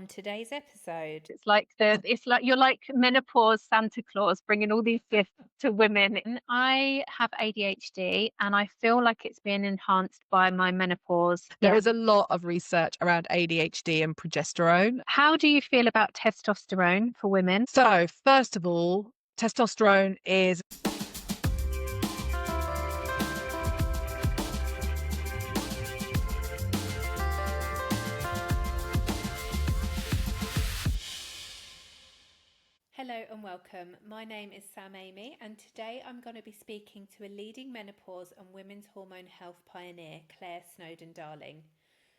today's episode. It's like you're like menopause Santa Claus, bringing all these gifts to women. And I have ADHD, and I feel like it's being enhanced by my menopause. There is a lot of research around ADHD and progesterone. How do you feel about testosterone for women? So, first of all, testosterone is Hello and welcome. My name is Sam Amey, and today I'm going to be speaking to a leading menopause and women's hormone health pioneer, Claire Snowden-Darling.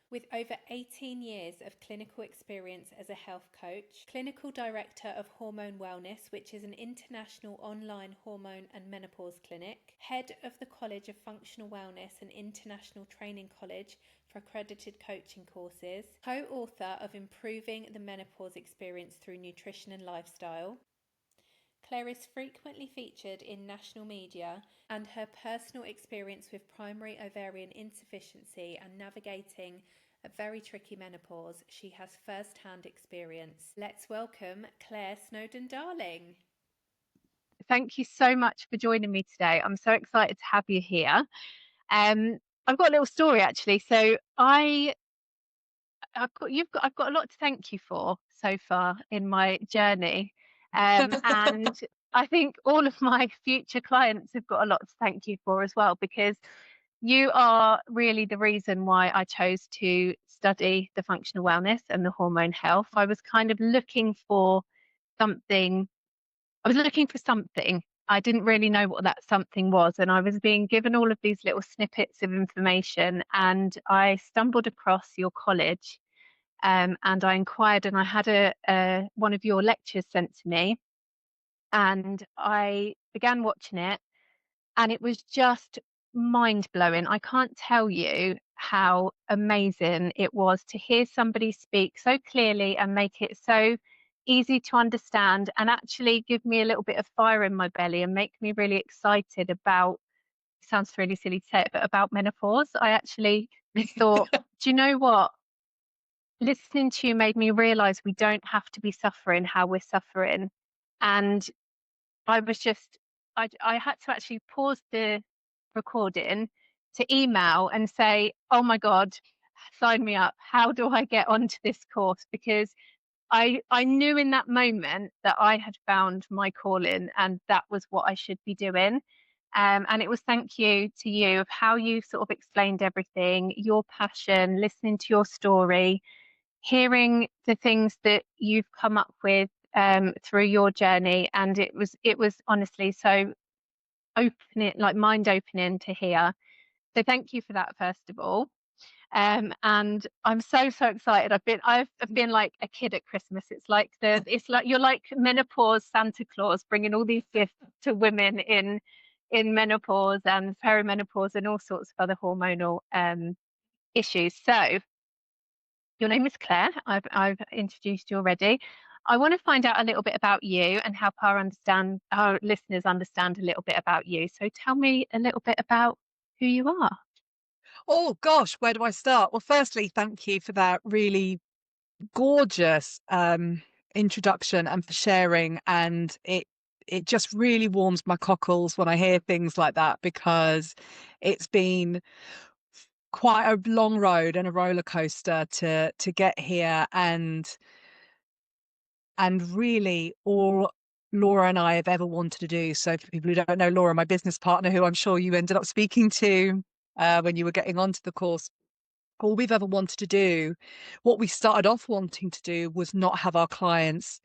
With over 18 years of clinical experience as a health coach, clinical director of Hormone Wellness, which is an international online hormone and menopause clinic, head of the College of Functional Wellness and International Training College for accredited coaching courses, co-author of Improving the Menopause Experience Through Nutrition and Lifestyle. Claire is frequently featured in national media, and her personal experience with primary ovarian insufficiency and navigating a very tricky menopause, she has first-hand experience. Let's welcome Claire Snowden-Darling. Thank you so much for joining me today. I'm so excited to have you here. I've got a little story actually. So I've got a lot to thank you for so far in my journey. And I think all of my future clients have got a lot to thank you for as well, because you are really the reason why I chose to study the functional wellness and the hormone health. I was kind of looking for something. I didn't really know what that something was. And I was being given all of these little snippets of information, and I stumbled across your college. And I inquired, and I had one of your lectures sent to me, and I began watching it, and it was just mind-blowing. I can't tell you how amazing it was to hear somebody speak so clearly and make it so easy to understand, and actually give me a little bit of fire in my belly and make me really excited about, it sounds really silly to say it, but about menopause. I actually thought, do you know what? Listening to you made me realize we don't have to be suffering how we're suffering. And I was just, I had to actually pause the recording to email and say, oh my God, sign me up. How do I get onto this course? Because I knew in that moment that I had found my calling, and that was what I should be doing. And it was thank you to you of how you sort of explained everything, your passion, listening to your story, hearing the things that you've come up with through your journey. And it was honestly so opening, like mind opening to hear. So thank you for that, first of all. And I'm so excited. I've been like a kid at Christmas. It's like you're like menopause Santa Claus, bringing all these gifts to women in menopause and perimenopause and all sorts of other hormonal issues. So your name is Claire. I've introduced you already. I want to find out a little bit about you and help our listeners understand a little bit about you. So tell me a little bit about who you are. Oh gosh, where do I start? Well, firstly, thank you for that really gorgeous introduction and for sharing. And it just really warms my cockles when I hear things like that, because it's been quite a long road and a roller coaster to get here, and really all Laura and I have ever wanted to do. So for people who don't know, Laura, my business partner, who I'm sure you ended up speaking to when you were getting onto the course, all we've ever wanted to do, what we started off wanting to do, was not have our clients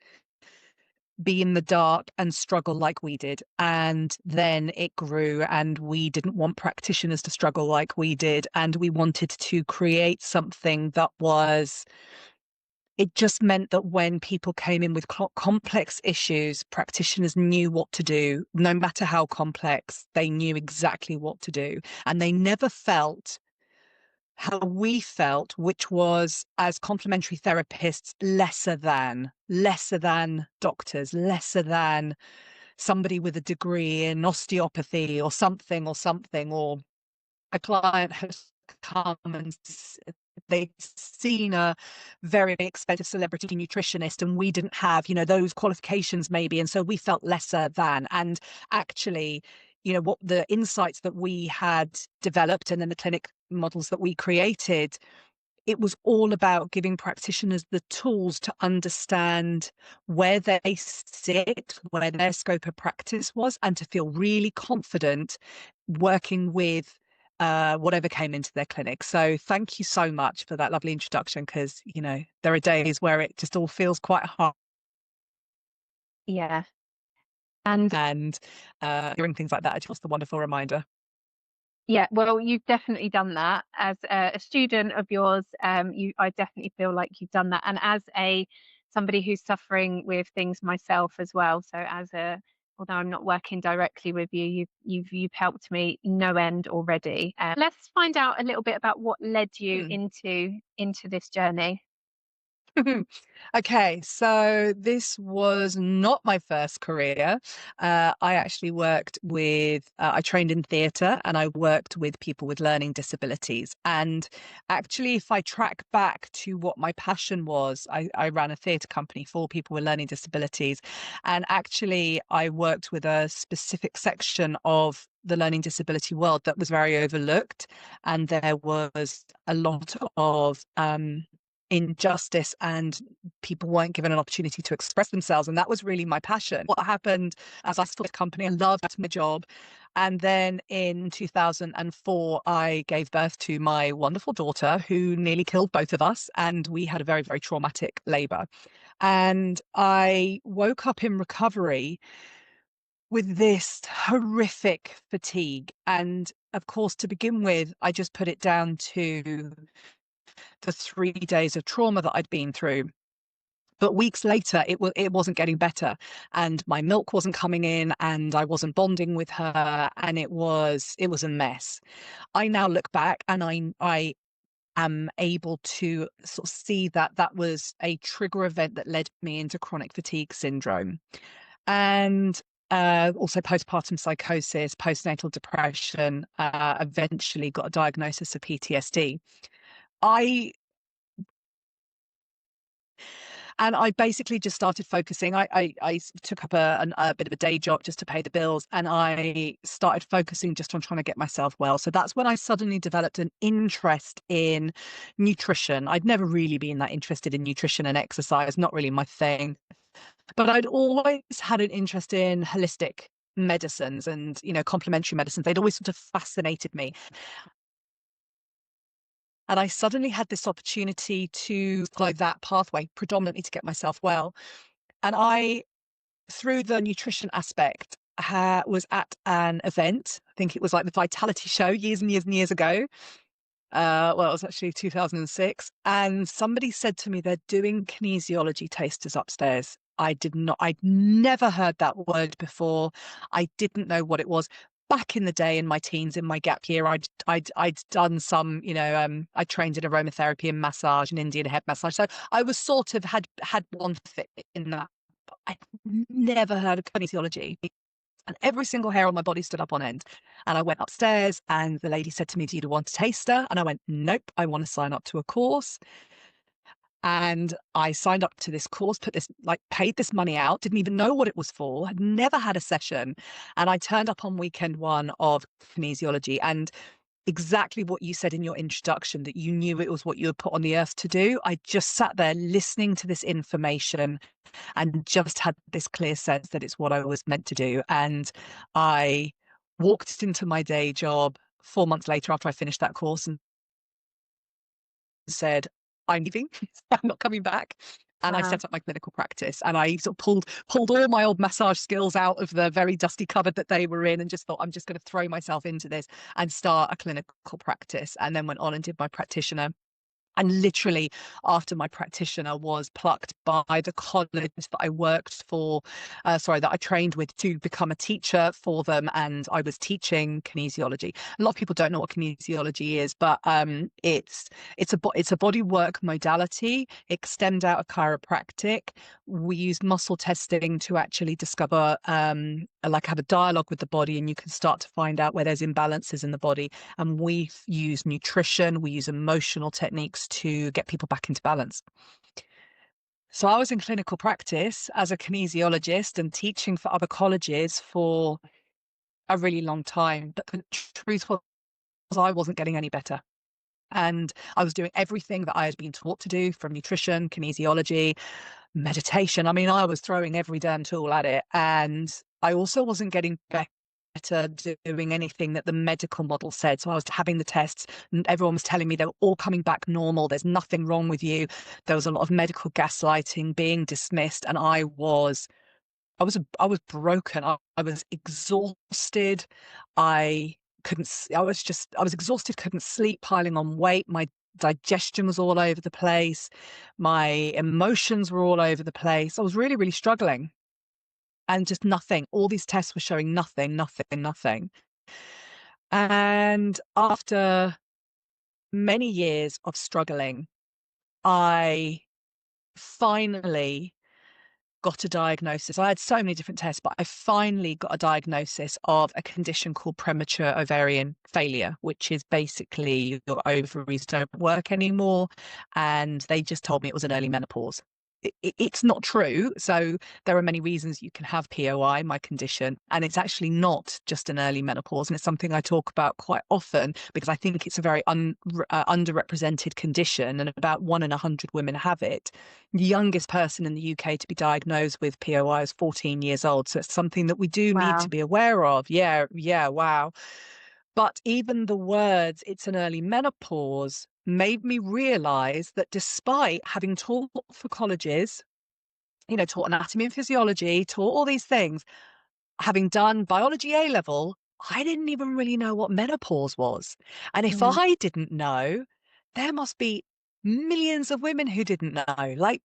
be in the dark and struggle like we did. And then it grew, and we didn't want practitioners to struggle like we did. And we wanted to create something that was, it just meant that when people came in with complex issues, practitioners knew what to do. No matter how complex, they knew exactly what to do. And they never felt how we felt, which was, as complementary therapists, lesser than doctors, lesser than somebody with a degree in osteopathy or something, or a client has come and they'd seen a very expensive celebrity nutritionist, and we didn't have, those qualifications maybe. And so we felt lesser than. And actually, what the insights that we had developed and then the clinic models that we created, it was all about giving practitioners the tools to understand where they sit, where their scope of practice was, and to feel really confident working with whatever came into their clinic. So thank you so much for that lovely introduction, because, there are days where it just all feels quite hard. Yeah. And hearing things like that is just a wonderful reminder. yeah, well, you've definitely done that. As a student of yours, I definitely feel like you've done that. And as somebody who's suffering with things myself as well. So although I'm not working directly with you, you've helped me no end already. Let's find out a little bit about what led you into this journey. Okay, so this was not my first career. I actually I trained in theatre, and I worked with people with learning disabilities. And actually, if I track back to what my passion was, I ran a theatre company for people with learning disabilities. And actually, I worked with a specific section of the learning disability world that was very overlooked. And there was a lot of injustice, and people weren't given an opportunity to express themselves. And that was really my passion. What happened as I started the company, I loved my job. And then in 2004, I gave birth to my wonderful daughter, who nearly killed both of us. And we had a very, very traumatic labor. And I woke up in recovery with this horrific fatigue. And of course, to begin with, I just put it down to the 3 days of trauma that I'd been through. But weeks later, it wasn't getting better, and my milk wasn't coming in, and I wasn't bonding with her, and it was a mess. I now look back, and I am able to sort of see that was a trigger event that led me into chronic fatigue syndrome, and also postpartum psychosis, postnatal depression. Eventually got a diagnosis of PTSD. And I basically just started focusing. I took up a bit of a day job just to pay the bills, and I started focusing just on trying to get myself well. So that's when I suddenly developed an interest in nutrition. I'd never really been that interested in nutrition and exercise, not really my thing. But I'd always had an interest in holistic medicines and, complementary medicines. They'd always sort of fascinated me. And I suddenly had this opportunity to follow that pathway, predominantly to get myself well. And I, through the nutrition aspect, was at an event. I think it was like the Vitality Show years and years and years ago. Well, it was actually 2006. And somebody said to me, they're doing kinesiology tasters upstairs. I'd never heard that word before. I didn't know what it was. Back in the day, in my teens, in my gap year, I'd done some, I trained in aromatherapy and massage and Indian head massage. So I was sort of had one fit in that. But I'd never heard of kinesiology. And every single hair on my body stood up on end. And I went upstairs, and the lady said to me, "Do you want a taster?" And I went, "Nope, I want to sign up to a course." And I signed up to this course, paid this money out, didn't even know what it was for, had never had a session. And I turned up on weekend one of kinesiology, and exactly what you said in your introduction, that you knew it was what you were put on the earth to do. I just sat there listening to this information and just had this clear sense that it's what I was meant to do. And I walked into my day job 4 months later after I finished that course and said, "I'm leaving. I'm not coming back." And I set up my clinical practice, and I sort of pulled all my old massage skills out of the very dusty cupboard that they were in, and just thought, I'm just going to throw myself into this and start a clinical practice. And then went on and did my practitioner. And literally after my practitioner was plucked by the college that I worked for, that I trained with, to become a teacher for them. And I was teaching kinesiology. A lot of people don't know what kinesiology is, but it's a body work modality. It stemmed out of chiropractic. We use muscle testing to actually discover, have a dialogue with the body, and you can start to find out where there's imbalances in the body. And we use nutrition, we use emotional techniques just to get people back into balance. So I was in clinical practice as a kinesiologist and teaching for other colleges for a really long time. But the truth was I wasn't getting any better. And I was doing everything that I had been taught to do, from nutrition, kinesiology, meditation. I mean, I was throwing every damn tool at it. And I also wasn't getting better doing anything that the medical model said. So I was having the tests and everyone was telling me they were all coming back normal. There's nothing wrong with you. There was a lot of medical gaslighting, being dismissed. And I was broken. I was exhausted. I was exhausted, couldn't sleep, piling on weight. My digestion was all over the place. My emotions were all over the place. I was really, really struggling. And just nothing. All these tests were showing nothing, nothing, nothing. And after many years of struggling, I finally got a diagnosis. I had so many different tests, but I finally got a diagnosis of a condition called premature ovarian failure, which is basically your ovaries don't work anymore. And they just told me it was an early menopause. It's not true. So there are many reasons you can have POI, my condition, and it's actually not just an early menopause. And it's something I talk about quite often because I think it's a very underrepresented condition, and about 1 in 100 women have it. The youngest person in the UK to be diagnosed with POI is 14 years old. So it's something that we do need to be aware of. Yeah, wow. But even the words, it's an early menopause, made me realize that despite having taught for colleges, taught anatomy and physiology, taught all these things, having done biology A level, I didn't even really know what menopause was. And if I didn't know, there must be millions of women who didn't know. Like,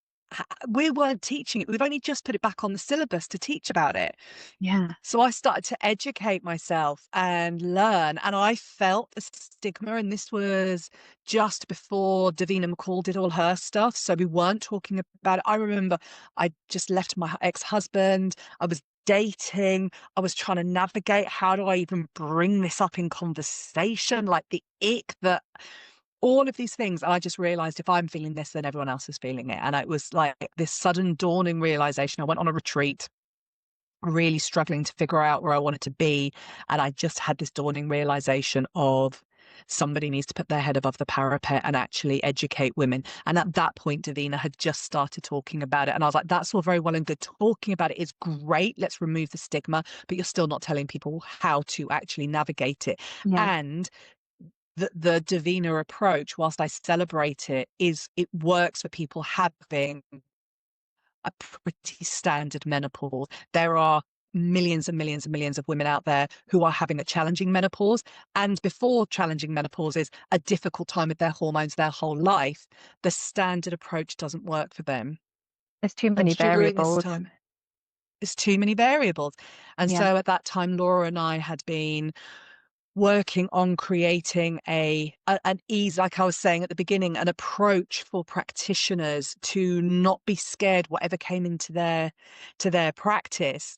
we weren't teaching it. We've only just put it back on the syllabus to teach about it. Yeah. So I started to educate myself and learn, and I felt the stigma. And this was just before Davina McCall did all her stuff. So we weren't talking about it. I remember I just left my ex-husband. I was dating. I was trying to navigate, how do I even bring this up in conversation? Like the ick, that all of these things. And I just realized if I'm feeling this, then everyone else is feeling it. And it was like this sudden dawning realization. I went on a retreat, really struggling to figure out where I wanted to be. And I just had this dawning realization of somebody needs to put their head above the parapet and actually educate women. And at that point, Davina had just started talking about it. And I was like, that's all very well and good. Talking about it is great. Let's remove the stigma, but you're still not telling people how to actually navigate it. Yeah. And the Davina approach, whilst I celebrate it, it works for people having a pretty standard menopause. There are millions and millions and millions of women out there who are having a challenging menopause, and before challenging menopause is a difficult time with their hormones their whole life. The standard approach doesn't work for them. There's too many And during this variables. time, there's too many variables. And Yeah. so at that time, Laura and I had been working on creating an ease, like I was saying at the beginning, an approach for practitioners to not be scared whatever came into their practice.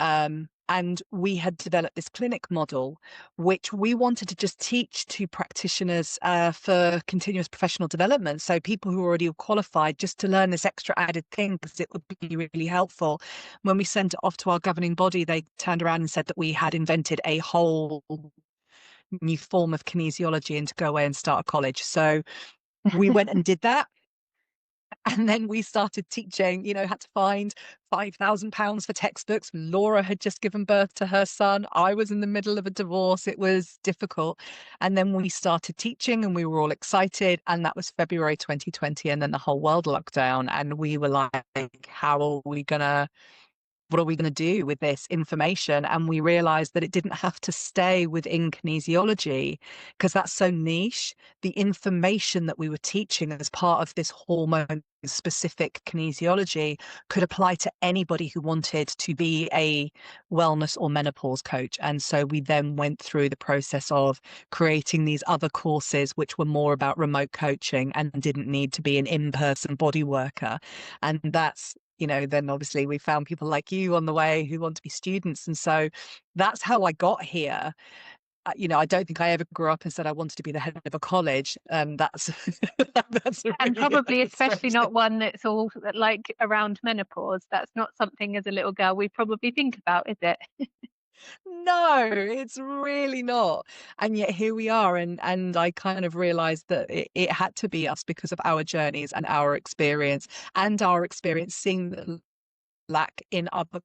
And we had developed this clinic model, which we wanted to just teach to practitioners for continuous professional development. So people who are already qualified, just to learn this extra added thing, because it would be really helpful. When we sent it off to our governing body, they turned around and said that we had invented a whole new form of kinesiology and to go away and start a college. So we went and did that. And then we started teaching, had to find £5,000 for textbooks. Laura had just given birth to her son. I was in the middle of a divorce. It was difficult. And then we started teaching and we were all excited. And that was February 2020. And then the whole world locked down. And we were like, what are we going to do with this information? And we realized that it didn't have to stay within kinesiology, because that's so niche. The information that we were teaching as part of this hormone specific kinesiology could apply to anybody who wanted to be a wellness or menopause coach. And so we then went through the process of creating these other courses, which were more about remote coaching and didn't need to be an in-person body worker. And that's, then obviously we found people like you on the way who want to be students. And so that's how I got here. I don't think I ever grew up and said I wanted to be the head of a college. That's that's a And really probably especially stretch. not one that's all like around menopause. That's not something as a little girl we probably think about, is it? No, it's really not. And yet here we are. And I kind of realized that it had to be us because of our journeys and our experience seeing the lack in other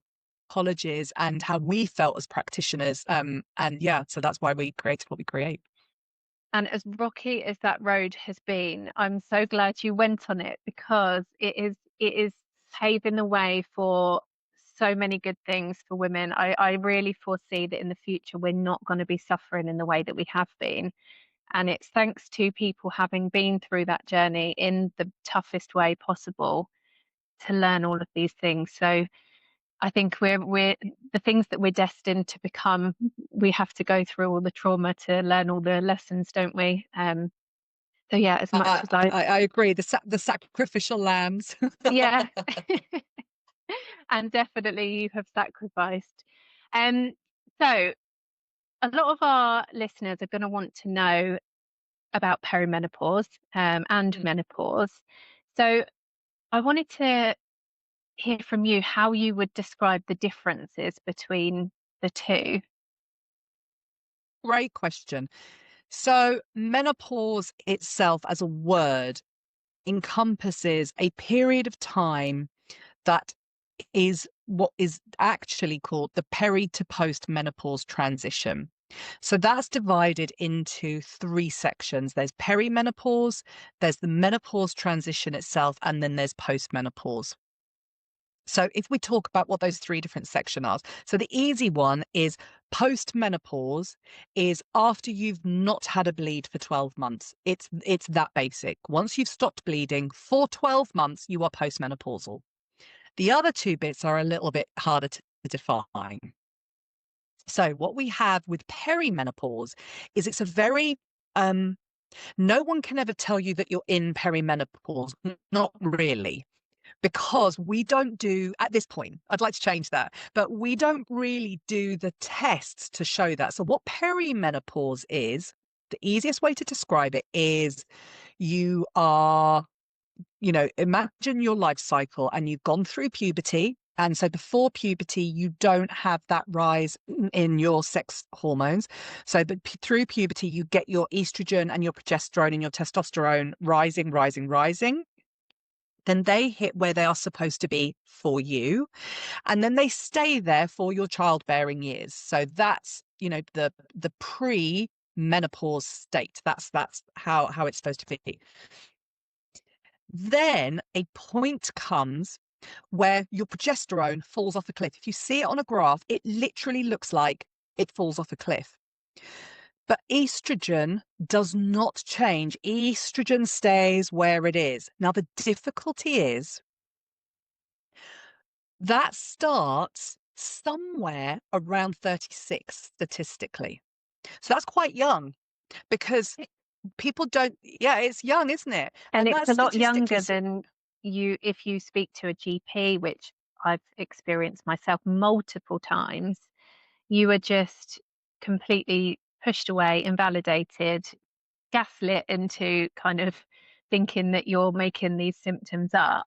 colleges and how we felt as practitioners. And yeah, so that's why we created what we create. And as rocky as that road has been, I'm so glad you went on it, because it is paving the way for so many good things for women. I really foresee that in the future we're not going to be suffering in the way that we have been. And it's thanks to people having been through that journey in the toughest way possible to learn all of these things. So I think we're the things that we're destined to become. We have to go through all the trauma to learn all the lessons, don't we? So yeah, as much as I agree. The sacrificial lambs. yeah, and definitely you have sacrificed. So a lot of our listeners are going to want to know about perimenopause and menopause. So I wanted to hear from you how you would describe the differences between the two. Great question. So menopause itself as a word encompasses a period of time that is what is actually called the peri to post menopause transition. So that's divided into 3 sections. There's perimenopause, there's the menopause transition itself, and then there's postmenopause. So if we talk about what those 3 different sections are, so the easy one is postmenopause is after you've not had a bleed for 12 months. It's that basic. Once you've stopped bleeding for 12 months, you are postmenopausal. The other 2 bits are a little bit harder to define. So what we have with perimenopause is it's a very no one can ever tell you that you're in perimenopause. Not really. Because we don't do, at this point, I'd like to change that, but we don't really do the tests to show that. So what perimenopause is, the easiest way to describe it is you are, imagine your life cycle and you've gone through puberty. And so before puberty, you don't have that rise in your sex hormones. So but through puberty, you get your estrogen and your progesterone and your testosterone rising, rising, rising. Then they hit where they are supposed to be for you. And then they stay there for your childbearing years. So that's, the pre-menopause state. That's how it's supposed to be. Then a point comes where your progesterone falls off a cliff. If you see it on a graph, it literally looks like it falls off a cliff. But estrogen does not change. Estrogen stays where it is. Now, the difficulty is that starts somewhere around 36 statistically. So that's quite young because people don't, yeah, it's young, isn't it? And it's a lot younger statistically than if you speak to a GP, which I've experienced myself multiple times. You are just completely pushed away, invalidated, gaslit into kind of thinking that you're making these symptoms up.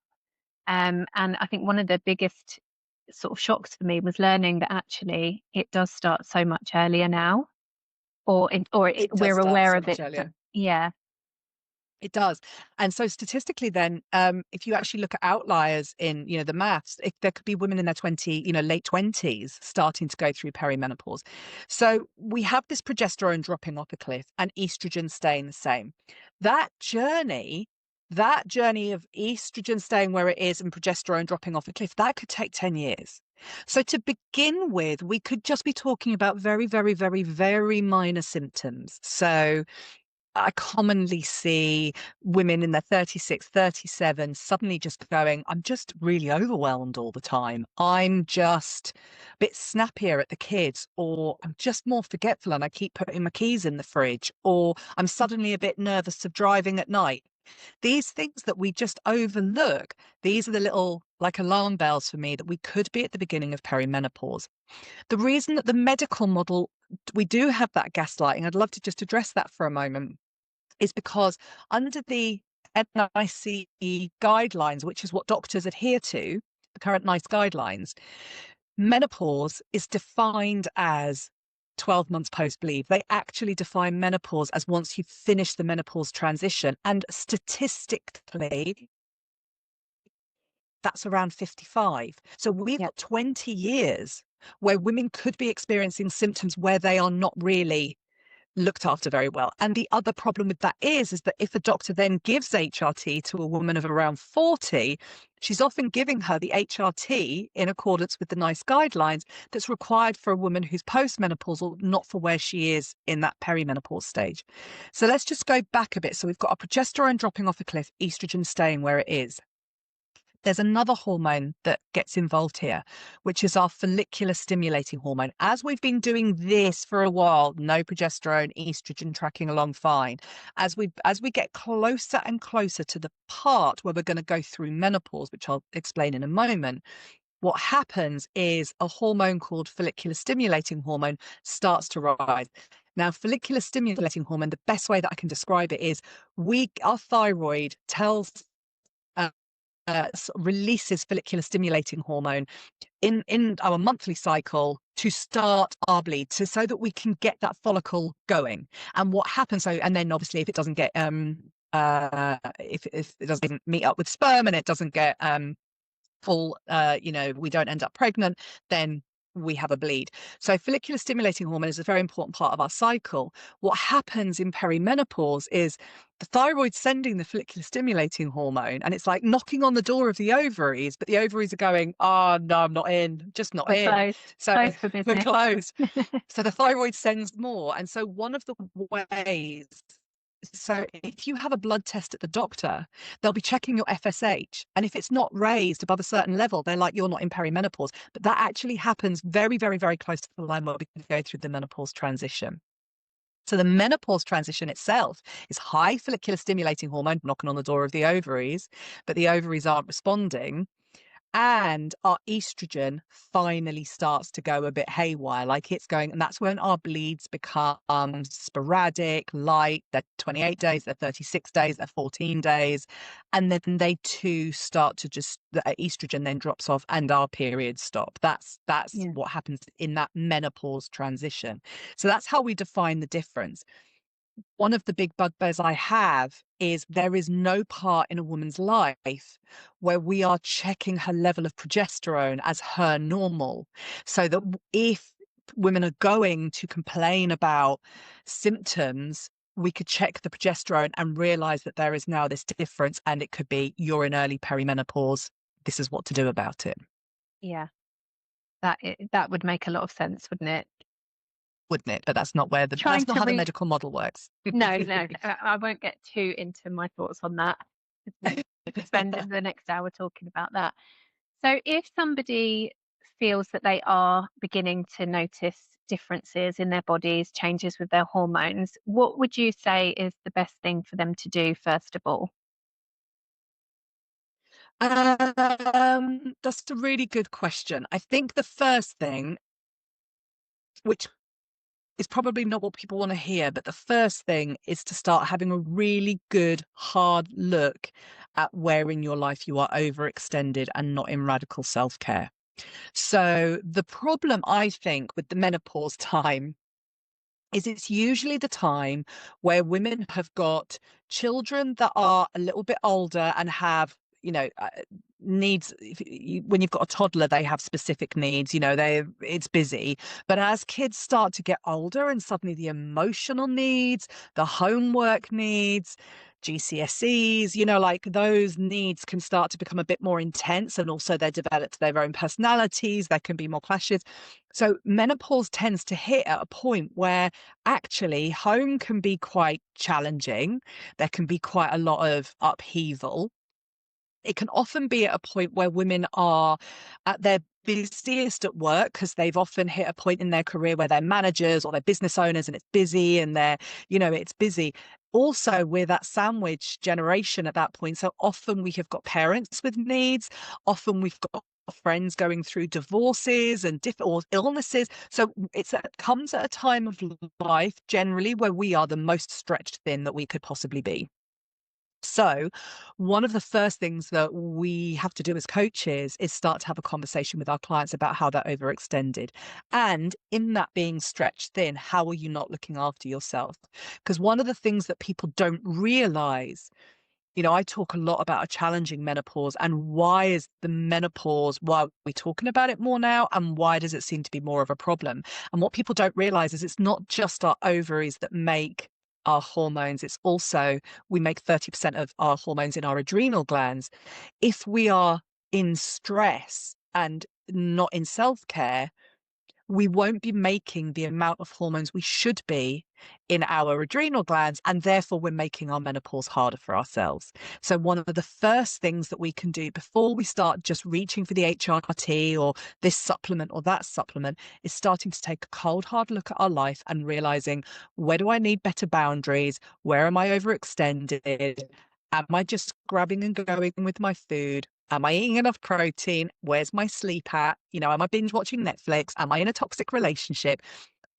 And I think one of the biggest sort of shocks for me was learning that actually it does start so much earlier now, it does we're start aware so of much it. earlier. Yeah. It does. And so statistically then, if you actually look at outliers in, the maths, there could be women in their late 20s starting to go through perimenopause. So we have this progesterone dropping off a cliff and estrogen staying the same. That journey of estrogen staying where it is and progesterone dropping off a cliff, that could take 10 years. So to begin with, we could just be talking about very, very, very, very minor symptoms. So I commonly see women in their 36, 37 suddenly just going, I'm just really overwhelmed all the time. I'm just a bit snappier at the kids, or I'm just more forgetful and I keep putting my keys in the fridge, or I'm suddenly a bit nervous of driving at night. These things that we just overlook, these are the little like alarm bells for me that we could be at the beginning of perimenopause. The reason that the medical model we do have that gaslighting, I'd love to just address that for a moment, is because under the NICE guidelines, which is what doctors adhere to, the current NICE guidelines, menopause is defined as 12 months post-bleed. They actually define menopause as once you've finished the menopause transition. And statistically, that's around 55. So we've got 20 years where women could be experiencing symptoms where they are not really looked after very well. And the other problem with that is that if a doctor then gives HRT to a woman of around 40, she's often giving her the HRT in accordance with the NICE guidelines that's required for a woman who's postmenopausal, not for where she is in that perimenopause stage. So let's just go back a bit. So we've got our progesterone dropping off a cliff, estrogen staying where it is. There's another hormone that gets involved here, which is our follicular stimulating hormone. As we've been doing this for a while, no progesterone, estrogen tracking along fine. As we get closer and closer to the part where we're going to go through menopause, which I'll explain in a moment, what happens is a hormone called follicular stimulating hormone starts to rise. Now, follicular stimulating hormone, the best way that I can describe it is our thyroid tells releases follicular stimulating hormone in our monthly cycle to start our bleed, so that we can get that follicle going. And what happens, and then obviously if it doesn't get if it doesn't meet up with sperm and it doesn't get full, we don't end up pregnant, then we have a bleed. So follicular stimulating hormone is a very important part of our cycle. What happens in perimenopause is the thyroid's sending the follicular stimulating hormone, and it's like knocking on the door of the ovaries, but the ovaries are going, oh no, I'm not in, just not in. Closed. So Closed for business. we're closed. So the thyroid sends more. And so one of the ways, so if you have a blood test at the doctor, they'll be checking your FSH. And if it's not raised above a certain level, they're like, you're not in perimenopause. But that actually happens very, very, very close to the line where we go through the menopause transition. So the menopause transition itself is high follicular stimulating hormone knocking on the door of the ovaries, but the ovaries aren't responding. And our estrogen finally starts to go a bit haywire, like it's going, and that's when our bleeds become sporadic, light. They're 28 days, they're 36 days, they're 14 days. And then they too start to just, the estrogen then drops off and our periods stop. That's what happens in that menopause transition. So that's how we define the difference. One of the big bugbears I have is there is no part in a woman's life where we are checking her level of progesterone as her normal. So that if women are going to complain about symptoms, we could check the progesterone and realize that there is now this difference, and it could be you're in early perimenopause. This is what to do about it. Yeah, that would make a lot of sense, wouldn't it? Wouldn't it? But that's not where that's not how the medical model works. No, I won't get too into my thoughts on that. Spending the next hour talking about that. So if somebody feels that they are beginning to notice differences in their bodies, changes with their hormones, what would you say is the best thing for them to do, first of all? That's a really good question. I think the first thing, which is probably not what people want to hear, but the first thing is to start having a really good, hard look at where in your life you are overextended and not in radical self-care. So the problem, I think, with the menopause time is it's usually the time where women have got children that are a little bit older and have, needs. When you've got a toddler, they have specific needs, it's busy. But as kids start to get older and suddenly the emotional needs, the homework needs, GCSEs, like those needs can start to become a bit more intense, and also they're developed their own personalities. There can be more clashes. So menopause tends to hit at a point where actually home can be quite challenging. There can be quite a lot of upheaval. It can often be at a point where women are at their busiest at work because they've often hit a point in their career where they're managers or they're business owners, and it's busy, and it's busy. Also, we're that sandwich generation at that point. So often we have got parents with needs. Often we've got friends going through divorces and or illnesses. So it comes at a time of life generally where we are the most stretched thin that we could possibly be. So one of the first things that we have to do as coaches is start to have a conversation with our clients about how they're overextended. And in that being stretched thin, how are you not looking after yourself? Because one of the things that people don't realize, I talk a lot about a challenging menopause and why is the menopause, why are we talking about it more now? And why does it seem to be more of a problem? And what people don't realize is it's not just our ovaries that make our hormones. It's also, we make 30% of our hormones in our adrenal glands. If we are in stress and not in self-care, we won't be making the amount of hormones we should be in our adrenal glands, and therefore we're making our menopause harder for ourselves. So one of the first things that we can do before we start just reaching for the HRT or this supplement or that supplement is starting to take a cold, hard look at our life and realizing, where do I need better boundaries? Where am I overextended? Am I just grabbing and going with my food? Am I eating enough protein? Where's my sleep at? Am I binge watching Netflix? Am I in a toxic relationship?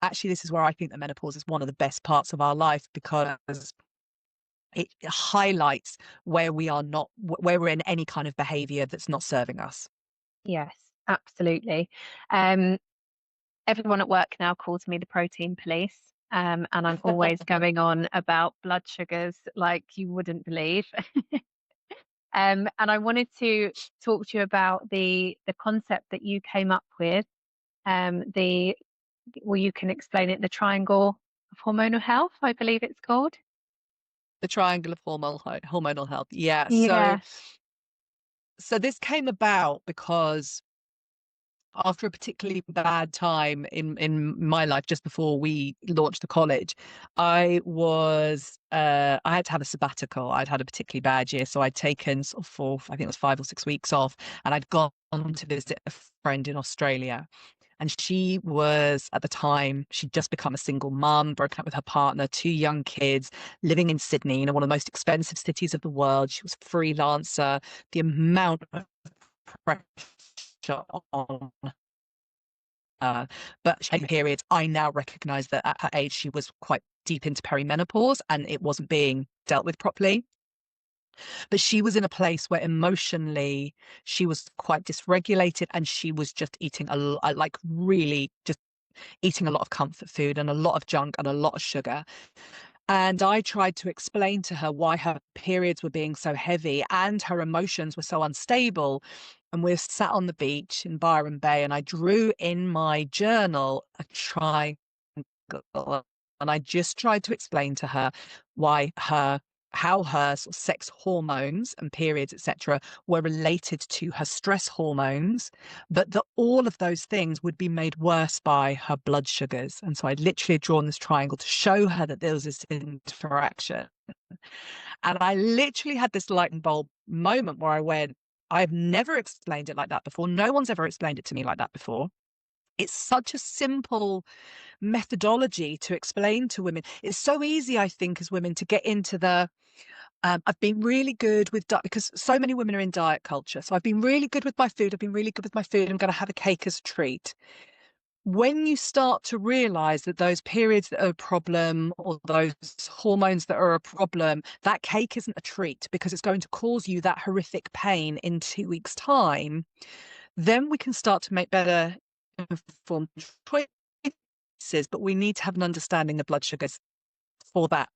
Actually, this is where I think that menopause is one of the best parts of our life, because it highlights where we are not, where we're in any kind of behavior that's not serving us. Yes, absolutely. Everyone at work now calls me the protein police. And I'm always going on about blood sugars like you wouldn't believe. And I wanted to talk to you about the concept that you came up with. You can explain it, the triangle of hormonal health, I believe it's called. The triangle of hormonal health. Yeah. Yeah. So this came about because after a particularly bad time in my life, just before we launched the college, I had to have a sabbatical. I'd had a particularly bad year, so I'd taken sort of I think it was 5 or 6 weeks off, and I'd gone to visit a friend in Australia. And she was, at the time, she'd just become a single mum, broken up with her partner, 2 young kids, living in Sydney, one of the most expensive cities of the world. She was a freelancer. The amount of pressure on but she had periods. I now recognize that at her age, she was quite deep into perimenopause and it wasn't being dealt with properly. But she was in a place where emotionally she was quite dysregulated, and she was just eating really just eating a lot of comfort food and a lot of junk and a lot of sugar. And I tried to explain to her why her periods were being so heavy and her emotions were so unstable. And we're sat on the beach in Byron Bay, and I drew in my journal a triangle. And I just tried to explain to her how her sort of sex hormones and periods, etc., were related to her stress hormones, but that all of those things would be made worse by her blood sugars. And so I literally had drawn this triangle to show her that there was this interaction. And I literally had this light bulb moment where I went, I've never explained it like that before. No one's ever explained it to me like that before. It's such a simple methodology to explain to women. It's so easy, I think, as women to get into the I've been really good with because so many women are in diet culture. So I've been really good with my food. I'm going to have a cake as a treat. When you start to realize that those periods that are a problem, or those hormones that are a problem, that cake isn't a treat because it's going to cause you that horrific pain in 2 weeks' time, then we can start to make better informed choices. But we need to have an understanding of blood sugars for that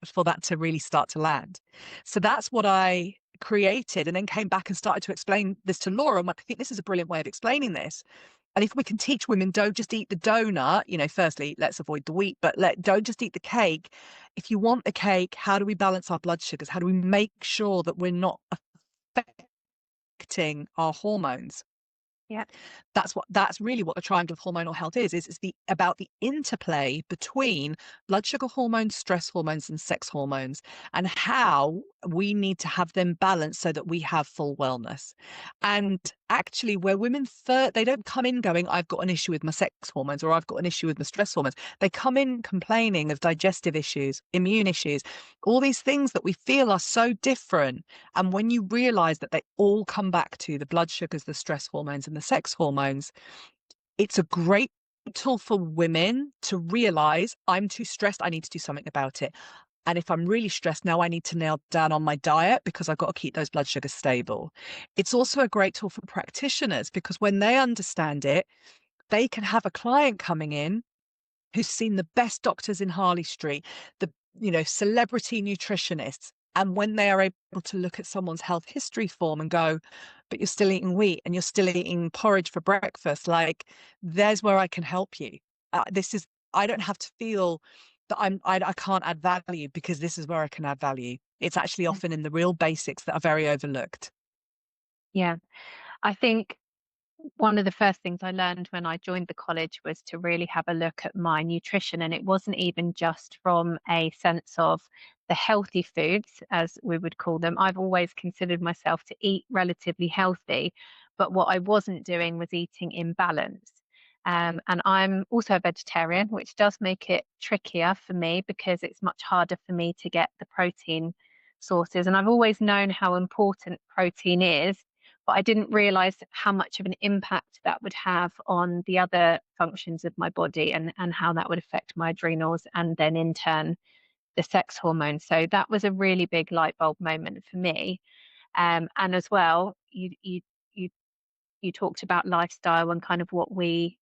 to really start to land. So that's what I created, and then came back and started to explain this to Laura. I'm like, I think this is a brilliant way of explaining this. And if we can teach women, don't just eat the donut, firstly, let's avoid the wheat, but don't just eat the cake. If you want the cake, how do we balance our blood sugars? How do we make sure that we're not affecting our hormones? Yeah. That's really what the triangle of hormonal health is. It's about the interplay between blood sugar hormones, stress hormones, and sex hormones, and how we need to have them balanced so that we have full wellness. And actually, where women they don't come in going, I've got an issue with my sex hormones, or I've got an issue with my stress hormones. They come in complaining of digestive issues, immune issues, all these things that we feel are so different. And when you realize that they all come back to the blood sugars, the stress hormones, and the the sex hormones. It's a great tool for women to realize, I'm too stressed, I need to do something about it. And if I'm really stressed now, I need to nail down on my diet because I've got to keep those blood sugars stable. It's also a great tool for practitioners because when they understand it, they can have a client coming in who's seen the best doctors in Harley Street, the celebrity nutritionists. And when they are able to look at someone's health history form and go, but you're still eating wheat and you're still eating porridge for breakfast, like, there's where I can help you. I don't have to feel that I can't add value, because this is where I can add value. It's actually often in the real basics that are very overlooked. Yeah, I think one of the first things I learned when I joined the college was to really have a look at my nutrition. And it wasn't even just from a sense of the healthy foods, as we would call them. I've always considered myself to eat relatively healthy, but what I wasn't doing was eating in balance. And I'm also a vegetarian, which does make it trickier for me because it's much harder for me to get the protein sources. And I've always known how important protein is, but I didn't realize how much of an impact that would have on the other functions of my body, and how that would affect my adrenals and then in turn the sex hormones. So that was a really big light bulb moment for me. And as well, you talked about lifestyle and kind of what we're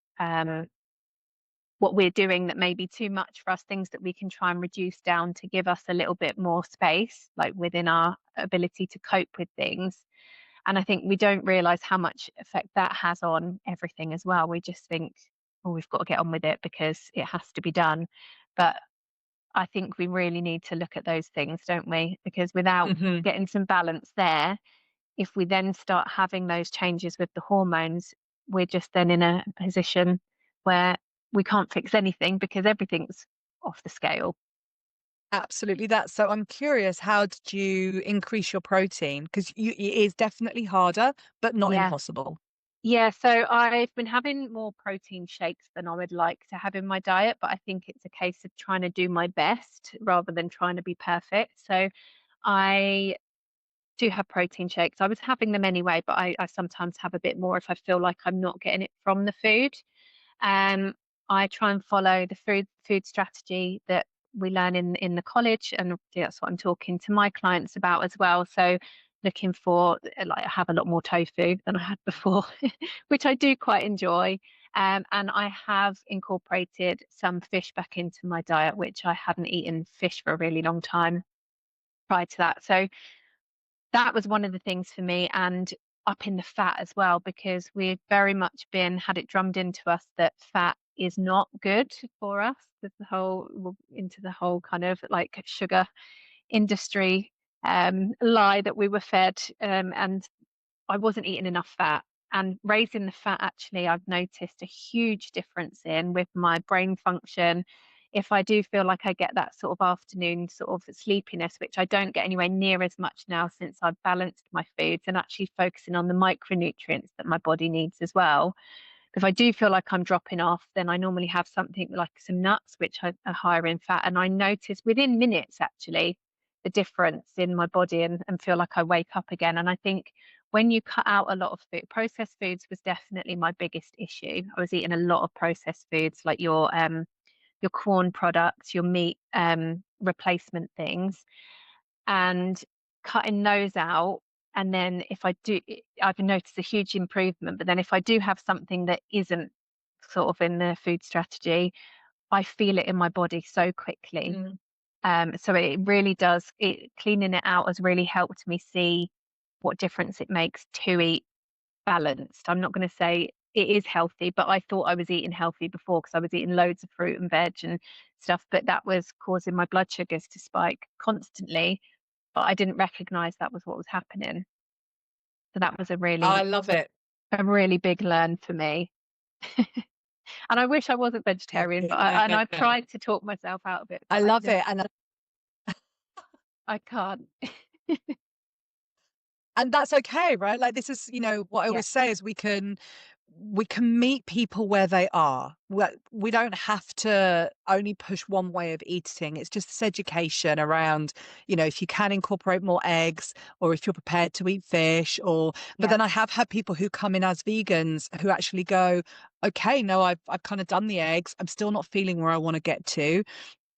doing that may be too much for us, things that we can try and reduce down to give us a little bit more space, like within our ability to cope with things. And I think we don't realize how much effect that has on everything as well. We just think, oh, we've got to get on with it because it has to be done. But I think we really need to look at those things, don't we? Because without Mm-hmm. getting some balance there, if we then start having those changes with the hormones, we're just then in a position where we can't fix anything because everything's off the scale. Absolutely that. So I'm curious, how did you increase your protein? Because it is definitely harder, but not Yeah. impossible. Yeah, so I've been having more protein shakes than I would like to have in my diet, but I think it's a case of trying to do my best rather than trying to be perfect. So I do have protein shakes. I was having them anyway, but I sometimes have a bit more if I feel like I'm not getting it from the food. Um, I try and follow the food strategy that we learn in the college, and that's what I'm talking to my clients about as well. So looking for, like, I have a lot more tofu than I had before, which I do quite enjoy. And I have incorporated some fish back into my diet, which I hadn't eaten fish for a really long time prior to that. So that was one of the things for me, and up in the fat as well, because we've very much had it drummed into us that fat is not good for us, with into the whole kind of like sugar industry lie that we were fed. And I wasn't eating enough fat. And raising the fat, actually, I've noticed a huge difference in with my brain function. If I do feel like I get that sort of afternoon sort of sleepiness, which I don't get anywhere near as much now since I've balanced my foods and actually focusing on the micronutrients that my body needs as well. If I do feel like I'm dropping off, then I normally have something like some nuts, which are higher in fat. And I notice within minutes, actually, the difference in my body, and feel like I wake up again. And I think when you cut out a lot of food, processed foods was definitely my biggest issue. I was eating a lot of processed foods, like your corn products, your meat replacement things, and cutting those out. And then if I do, I've noticed a huge improvement. But then if I do have something that isn't sort of in the food strategy, I feel it in my body so quickly. So it really does, cleaning it out has really helped me see what difference it makes to eat balanced. I'm not going to say it is healthy, but I thought I was eating healthy before because I was eating loads of fruit and veg and stuff, but that was causing my blood sugars to spike constantly. But I didn't recognize that was what was happening. So that was I love it. a really big learn for me. And I wish I wasn't vegetarian, but I've tried to talk myself out of it, but I love it. I can't. And that's okay, right? Like, this is, what I Yeah. always say is we can we can meet people where they are. We don't have to only push one way of eating. It's just this education around, if you can incorporate more eggs, or if you're prepared to eat fish, but then I have had people who come in as vegans who actually go, okay, no, I've kind of done the eggs. I'm still not feeling where I want to get to.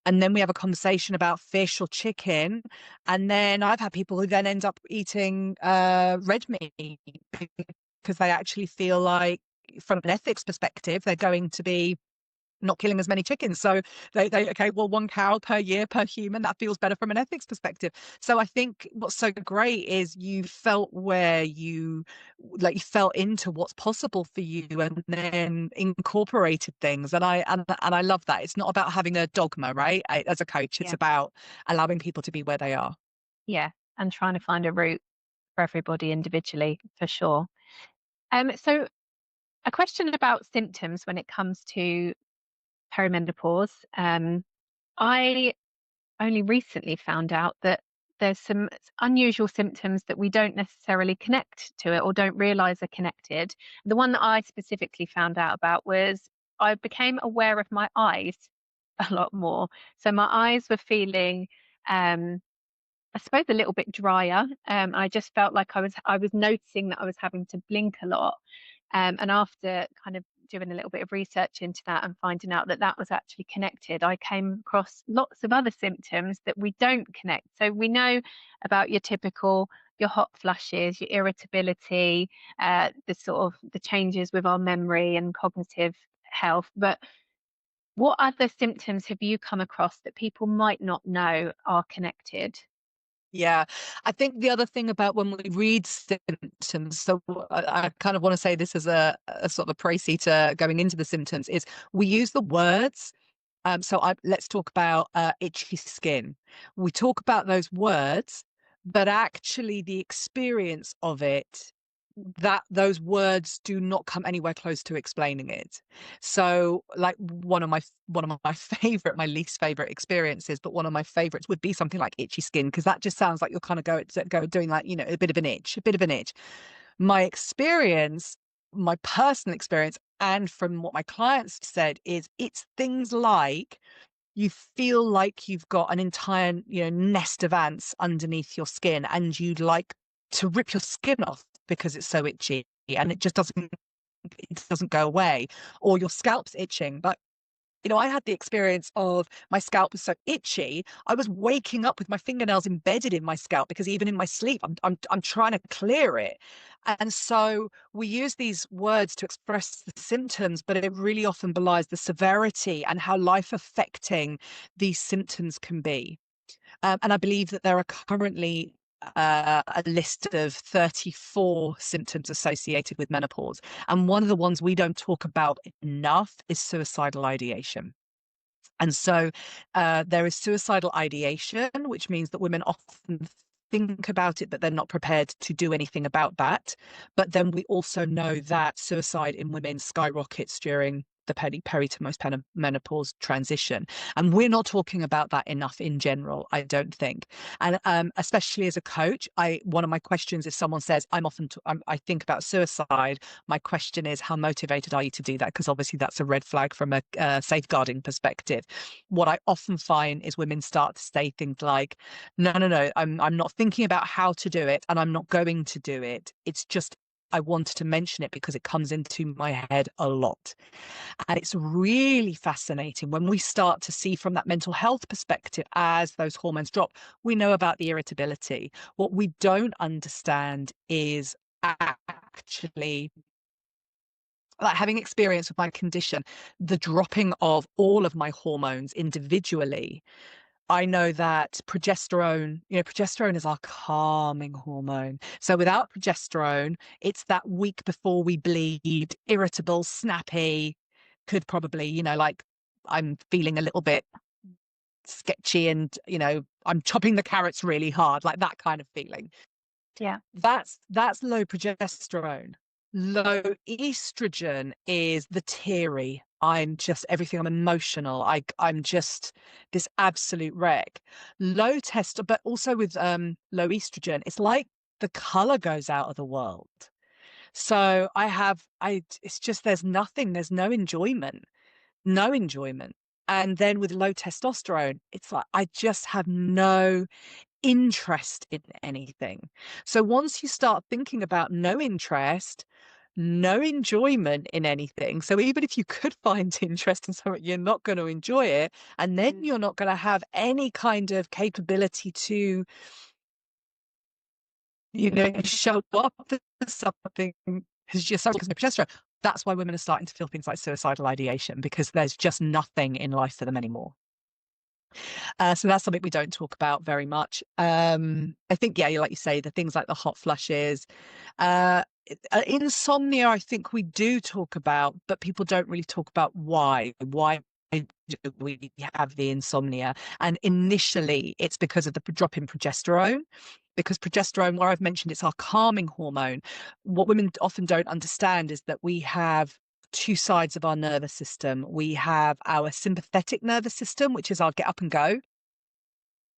And then we have a conversation about fish or chicken. And then I've had people who then end up eating red meat because they actually feel like, from an ethics perspective, they're going to be not killing as many chickens. So they okay, well, 1 cow per year per human, that feels better from an ethics perspective. So I think what's so great is you felt where you felt into what's possible for you, and then incorporated things. And I love that. It's not about having a dogma, right? As a coach, it's about allowing people to be where they are. Yeah, and trying to find a route for everybody individually, for sure. So a question about symptoms when it comes to perimenopause. I only recently found out that there's some unusual symptoms that we don't necessarily connect to it or don't realize are connected. The one that I specifically found out about was I became aware of my eyes a lot more. So my eyes were feeling, I suppose, a little bit drier. I just felt like I was noticing that I was having to blink a lot. And after kind of doing a little bit of research into that and finding out that that was actually connected, I came across lots of other symptoms that we don't connect. So we know about your hot flushes, your irritability, the changes with our memory and cognitive health. But what other symptoms have you come across that people might not know are connected? Yeah, I think the other thing about when we read symptoms, so I kind of want to say this as a sort of a précis to going into the symptoms, is we use the words. Let's talk about itchy skin. We talk about those words, but actually the experience of it, that those words do not come anywhere close to explaining it. So like one of my favorite, my least favorite experiences, but one of my favorites would be something like itchy skin, because that just sounds like you're kind of go doing like, a bit of an itch. My experience, my personal experience, and from what my clients said, is it's things like you feel like you've got an entire, nest of ants underneath your skin, and you'd like to rip your skin off because it's so itchy, and it doesn't go away, or your scalp's itching. But I had the experience of my scalp was so itchy, I was waking up with my fingernails embedded in my scalp, because even in my sleep, I'm trying to clear it. And so we use these words to express the symptoms, but it really often belies the severity and how life affecting these symptoms can be. And I believe that there are currently a list of 34 symptoms associated with menopause. And one of the ones we don't talk about enough is suicidal ideation. And so there is suicidal ideation, which means that women often think about it, but they're not prepared to do anything about that. But then we also know that suicide in women skyrockets during the peri to menopause transition. And we're not talking about that enough in general, I don't think. And especially as a coach, one of my questions, if someone says, I think about suicide, my question is, how motivated are you to do that? Because obviously that's a red flag from a safeguarding perspective. What I often find is women start to say things like, no, I'm not thinking about how to do it, and I'm not going to do it. It's just, I wanted to mention it because it comes into my head a lot. And it's really fascinating when we start to see from that mental health perspective, as those hormones drop, we know about the irritability. What we don't understand is actually, like, having experience with my condition, the dropping of all of my hormones individually. I know that progesterone is our calming hormone. So without progesterone, it's that week before we bleed, irritable, snappy, could probably, like, I'm feeling a little bit sketchy, and, I'm chopping the carrots really hard, like that kind of feeling. Yeah. That's low progesterone. Low estrogen is the teary. I'm just everything. I'm emotional. I'm just this absolute wreck. Low test, but also with low estrogen, it's like the color goes out of the world. So it's just, there's no enjoyment, no enjoyment. And then with low testosterone, it's like, I just have no interest in anything. So once you start thinking about no interest, no enjoyment in anything. So even if you could find interest in something, you're not going to enjoy it. And then you're not going to have any kind of capability to, show up for something because you're so progesterone. That's why women are starting to feel things like suicidal ideation, because there's just nothing in life for them anymore. So that's something we don't talk about very much. I think, yeah, like you say, the things like the hot flushes, insomnia, I think we do talk about, but people don't really talk about why. Why do we have the insomnia? And initially, it's because of the drop in progesterone. Because progesterone, where I've mentioned it's our calming hormone, what women often don't understand is that we have two sides of our nervous system. We have our sympathetic nervous system, which is our get up and go.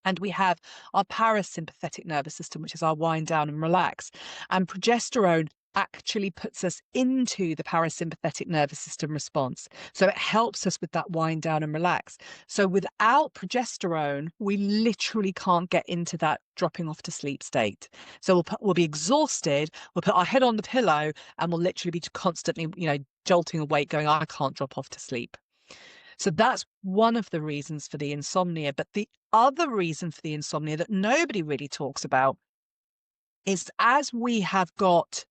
And we have our parasympathetic nervous system, which is our wind down and relax. And progesterone actually puts us into the parasympathetic nervous system response. So it helps us with that wind down and relax. So without progesterone, we literally can't get into that dropping off to sleep state. So we'll be exhausted, we'll put our head on the pillow, and we'll literally be constantly, jolting awake going, I can't drop off to sleep. So that's one of the reasons for the insomnia. But the other reason for the insomnia that nobody really talks about is, as we have got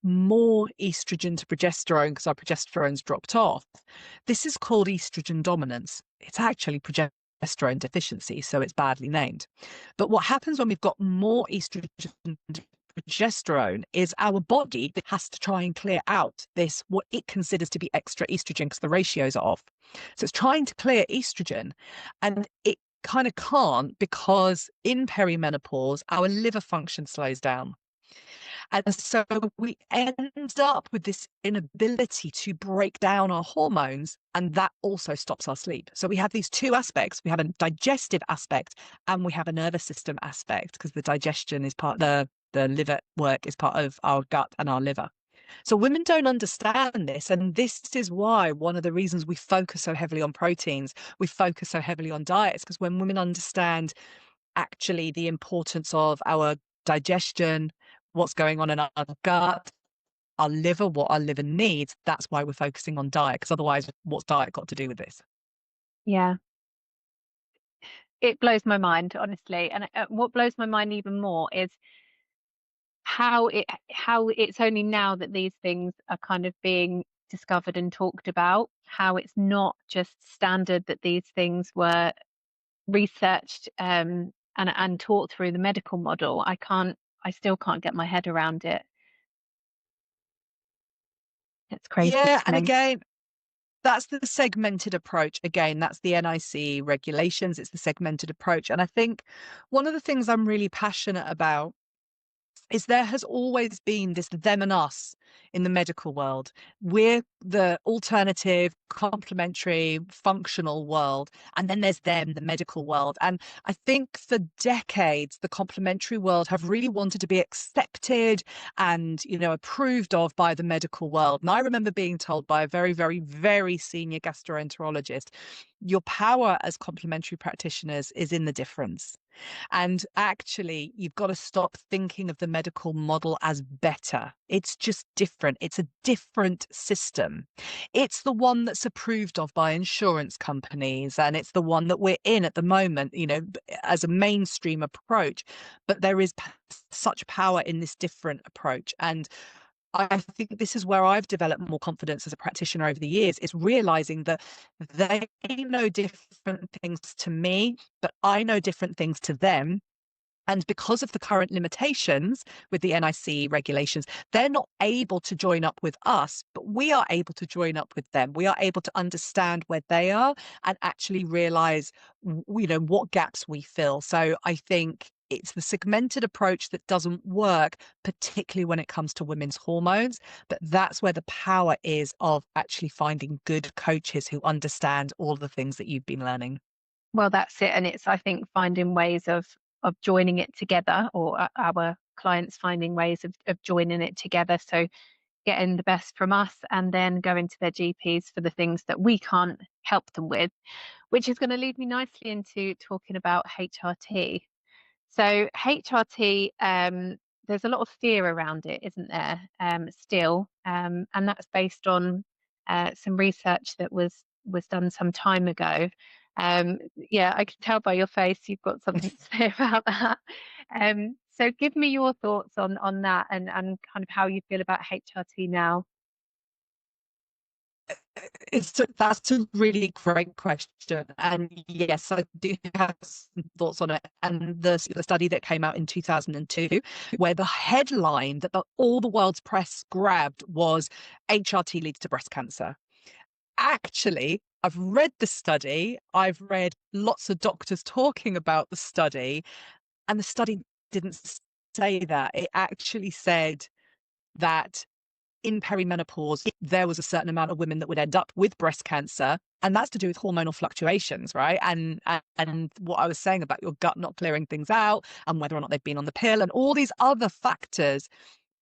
more estrogen to progesterone, because our progesterone's dropped off, this is called estrogen dominance. It's actually progesterone deficiency, so it's badly named. But what happens when we've got more estrogen to progesterone is our body has to try and clear out this, what it considers to be extra estrogen, because the ratios are off. So it's trying to clear estrogen, and it kind of can't, because in perimenopause, our liver function slows down. And so we end up with this inability to break down our hormones, and that also stops our sleep. So we have these two aspects. We have a digestive aspect and we have a nervous system aspect, because the digestion is part of the liver work is part of our gut and our liver. So women don't understand this. And this is why one of the reasons we focus so heavily on proteins, we focus so heavily on diets, because when women understand actually the importance of our digestion, what's going on in our gut, our liver, what our liver needs, that's why we're focusing on diet, because otherwise, what's diet got to do with this? Yeah. It blows my mind, honestly. And what blows my mind even more is how it's only now that these things are kind of being discovered and talked about, how it's not just standard that these things were researched and taught through the medical model. I still can't get my head around it. It's crazy. Yeah, and again, that's the segmented approach. Again, that's the NIC regulations. It's the segmented approach. And I think one of the things I'm really passionate about is there has always been this them and us in the medical world. We're the alternative, complementary, functional world. And then there's them, the medical world. And I think for decades, the complementary world have really wanted to be accepted and, approved of by the medical world. And I remember being told by a very, very, very senior gastroenterologist, your power as complementary practitioners is in the difference. And actually, you've got to stop thinking of the medical model as better. It's just different. It's a different system. It's the one that's approved of by insurance companies, and it's the one that we're in at the moment, as a mainstream approach. But there is such power in this different approach. And I think this is where I've developed more confidence as a practitioner over the years, is realizing that they know different things to me, but I know different things to them. And because of the current limitations with the NIC regulations, they're not able to join up with us, but we are able to join up with them. We are able to understand where they are and actually realize, what gaps we fill. So I think it's the segmented approach that doesn't work, particularly when it comes to women's hormones. But that's where the power is of actually finding good coaches who understand all the things that you've been learning. Well, that's it. And it's, I think, finding ways of joining it together, or our clients finding ways of joining it together. So getting the best from us and then going to their GPs for the things that we can't help them with, which is going to lead me nicely into talking about HRT. So HRT, there's a lot of fear around it, isn't there? Still, and that's based on some research that was done some time ago. Yeah, I can tell by your face you've got something to say about that. So give me your thoughts on that and kind of how you feel about HRT now. That's a really great question, and yes, I do have some thoughts on it. And the study that came out in 2002, where the headline that all the world's press grabbed was HRT leads to breast cancer. Actually, I've read the study, I've read lots of doctors talking about the study, and the study didn't say that. It actually said that in perimenopause, there was a certain amount of women that would end up with breast cancer, and that's to do with hormonal fluctuations, right? And what I was saying about your gut not clearing things out, and whether or not they've been on the pill, and all these other factors.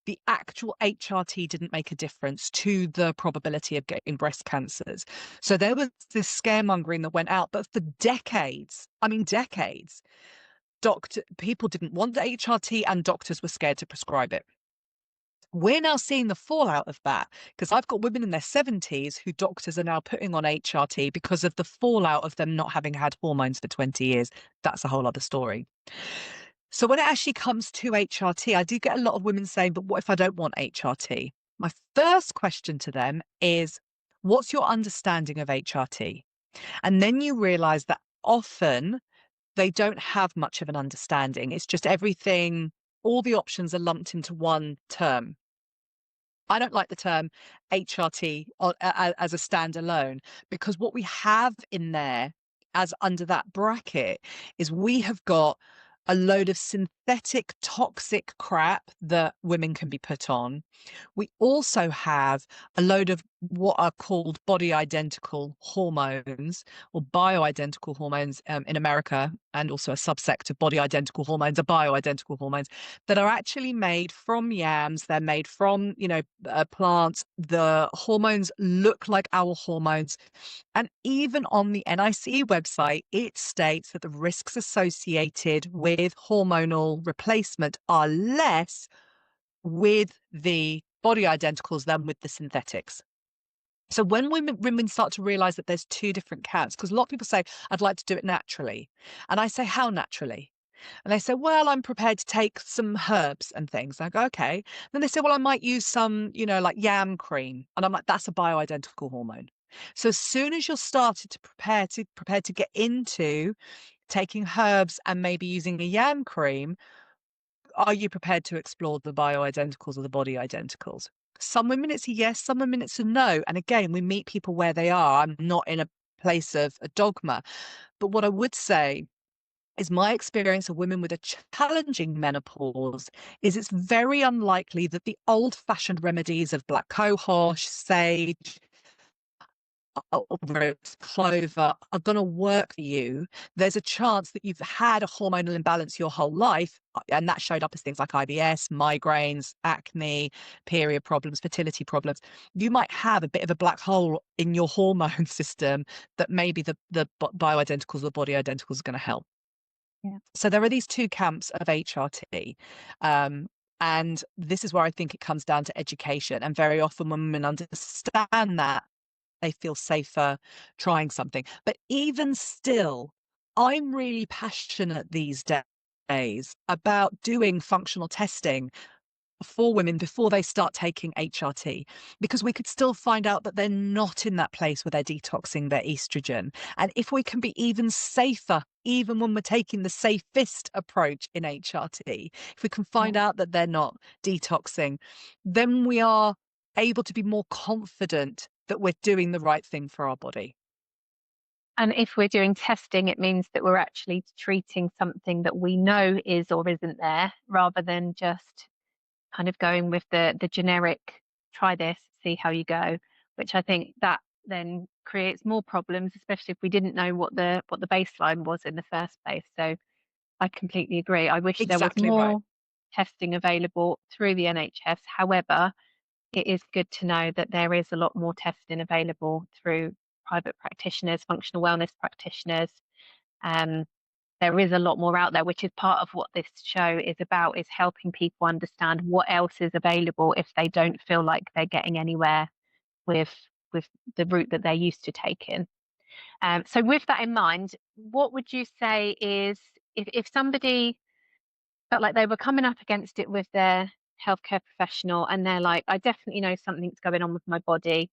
The actual HRT didn't make a difference to the probability of getting breast cancers. So there was this scaremongering that went out, but for decades, people didn't want the HRT, and doctors were scared to prescribe it. We're now seeing the fallout of that, because I've got women in their 70s who doctors are now putting on HRT because of the fallout of them not having had hormones for 20 years. That's a whole other story. So when it actually comes to HRT, I do get a lot of women saying, but what if I don't want HRT? My first question to them is, what's your understanding of HRT? And then you realize that often they don't have much of an understanding. It's just everything, all the options are lumped into one term. I don't like the term HRT as a standalone, because what we have in there as under that bracket is we have got a load of synthetic toxic crap that women can be put on. We also have a load of what are called body identical hormones, or bioidentical hormones in America, and also a subsect of body identical hormones are bioidentical hormones that are actually made from yams. They're made from, plants. The hormones look like our hormones. And even on the NICE website, it states that the risks associated with hormonal replacement are less with the body identicals than with the synthetics. So when women start to realize that there's two different camps, because a lot of people say, I'd like to do it naturally. And I say, how naturally? And they say, well, I'm prepared to take some herbs and things. I go, okay. Then they say, well, I might use some, like yam cream. And I'm like, that's a bioidentical hormone. So as soon as you're started to prepare to get into taking herbs and maybe using a yam cream, are you prepared to explore the bioidenticals or the body identicals? Some women it's a yes, some women it's a no. And again, we meet people where they are. I'm not in a place of a dogma. But what I would say is my experience of women with a challenging menopause is it's very unlikely that the old-fashioned remedies of black cohosh, sage, rose, clover are going to work for you. There's a chance that you've had a hormonal imbalance your whole life, and that showed up as things like IBS, migraines, acne, period problems, fertility problems. You might have a bit of a black hole in your hormone system that maybe the bioidenticals or the body identicals are going to help. Yeah. So there are these two camps of HRT. And this is where I think it comes down to education. And very often when women understand that, they feel safer trying something. But even still, I'm really passionate these days about doing functional testing for women before they start taking HRT, because we could still find out that they're not in that place where they're detoxing their estrogen. And if we can be even safer, even when we're taking the safest approach in HRT, if we can find out that they're not detoxing, then we are able to be more confident that we're doing the right thing for our body. And if we're doing testing, it means that we're actually treating something that we know is or isn't there, rather than just kind of going with the generic, try this, see how you go, which I think that then creates more problems, especially if we didn't know what the baseline was in the first place. So I completely agree. I wish there was Exactly more right. testing available through the NHS. However, it is good to know that there is a lot more testing available through private practitioners, functional wellness practitioners. There is a lot more out there, which is part of what this show is about, is helping people understand what else is available if they don't feel like they're getting anywhere with the route that they're used to taking. So with that in mind, what would you say is, if somebody felt like they were coming up against it with their healthcare professional and they're like, I definitely know something's going on with my body,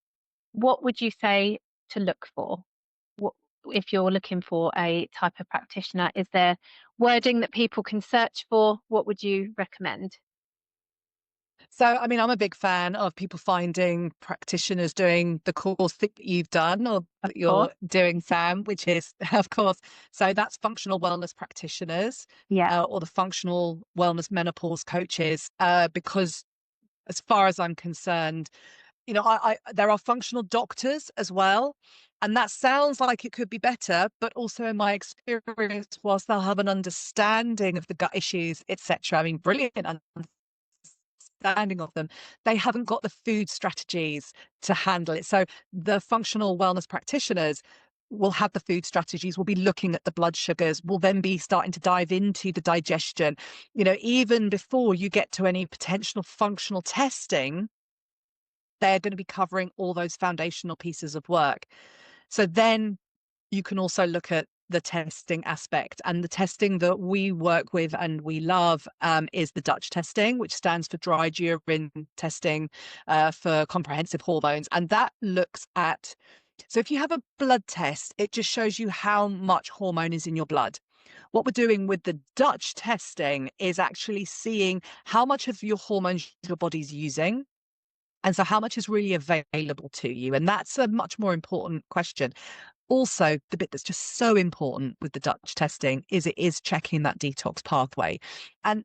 what would you say to look for? What, if you're looking for a type of practitioner, is there wording that people can search for? What would you recommend? So, I mean, I'm a big fan of people finding practitioners doing the course that you've done or Of that you're course. doing, Sam, which is, of course, so that's functional wellness practitioners Yeah. or the functional wellness menopause coaches, because as far as I'm concerned, you know, there are functional doctors as well. And that sounds like it could be better, but also in my experience, whilst they'll have an understanding of the gut issues, etc. I mean, brilliant understanding of them, they haven't got the food strategies to handle it. So the functional wellness practitioners will have the food strategies, will be looking at the blood sugars, will then be starting to dive into the digestion. You know, even before you get to any potential functional testing, they're going to be covering all those foundational pieces of work. So then you can also look at the testing aspect, and the testing that we work with and we love is the Dutch testing, which stands for dried urine testing for comprehensive hormones. And that looks at, so if you have a blood test, it just shows you how much hormone is in your blood. What we're doing with the Dutch testing is actually seeing how much of your hormones your body's using. And so how much is really available to you? And that's a much more important question. Also, the bit that's just so important with the Dutch testing is it is checking that detox pathway. And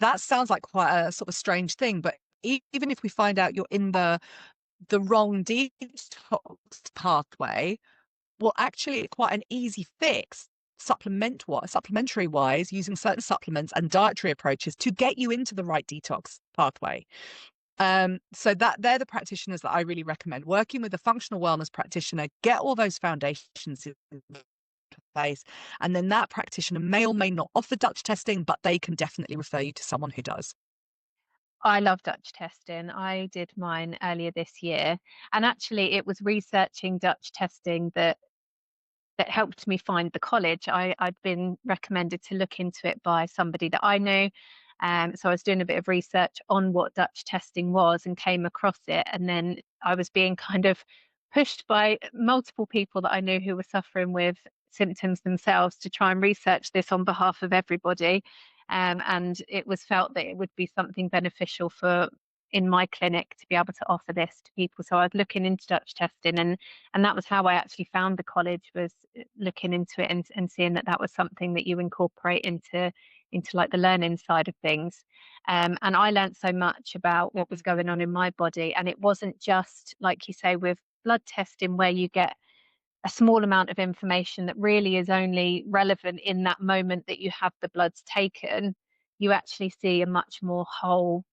that sounds like quite a sort of strange thing, but even if we find out you're in the wrong detox pathway, well, actually it's quite an easy fix supplementary wise, using certain supplements and dietary approaches to get you into the right detox pathway. So that they're the practitioners that I really recommend. Working with a functional wellness practitioner, get all those foundations in place, and then that practitioner may or may not offer Dutch testing, but they can definitely refer you to someone who does. I love Dutch testing. I did mine earlier this year, and actually it was researching Dutch testing that helped me find the college. I'd been recommended to look into it by somebody that I knew. So I was doing a bit of research on what Dutch testing was and came across it. And then I was being kind of pushed by multiple people that I knew who were suffering with symptoms themselves to try and research this on behalf of everybody. And it was felt that it would be something beneficial for in my clinic to be able to offer this to people. So I was looking into Dutch testing, and that was how I actually found the college, was looking into it and seeing that was something that you incorporate into like the learning side of things. And I learned so much about what was going on in my body, and it wasn't just like you say with blood testing where you get a small amount of information that really is only relevant in that moment that you have the bloods taken. You actually see a much more whole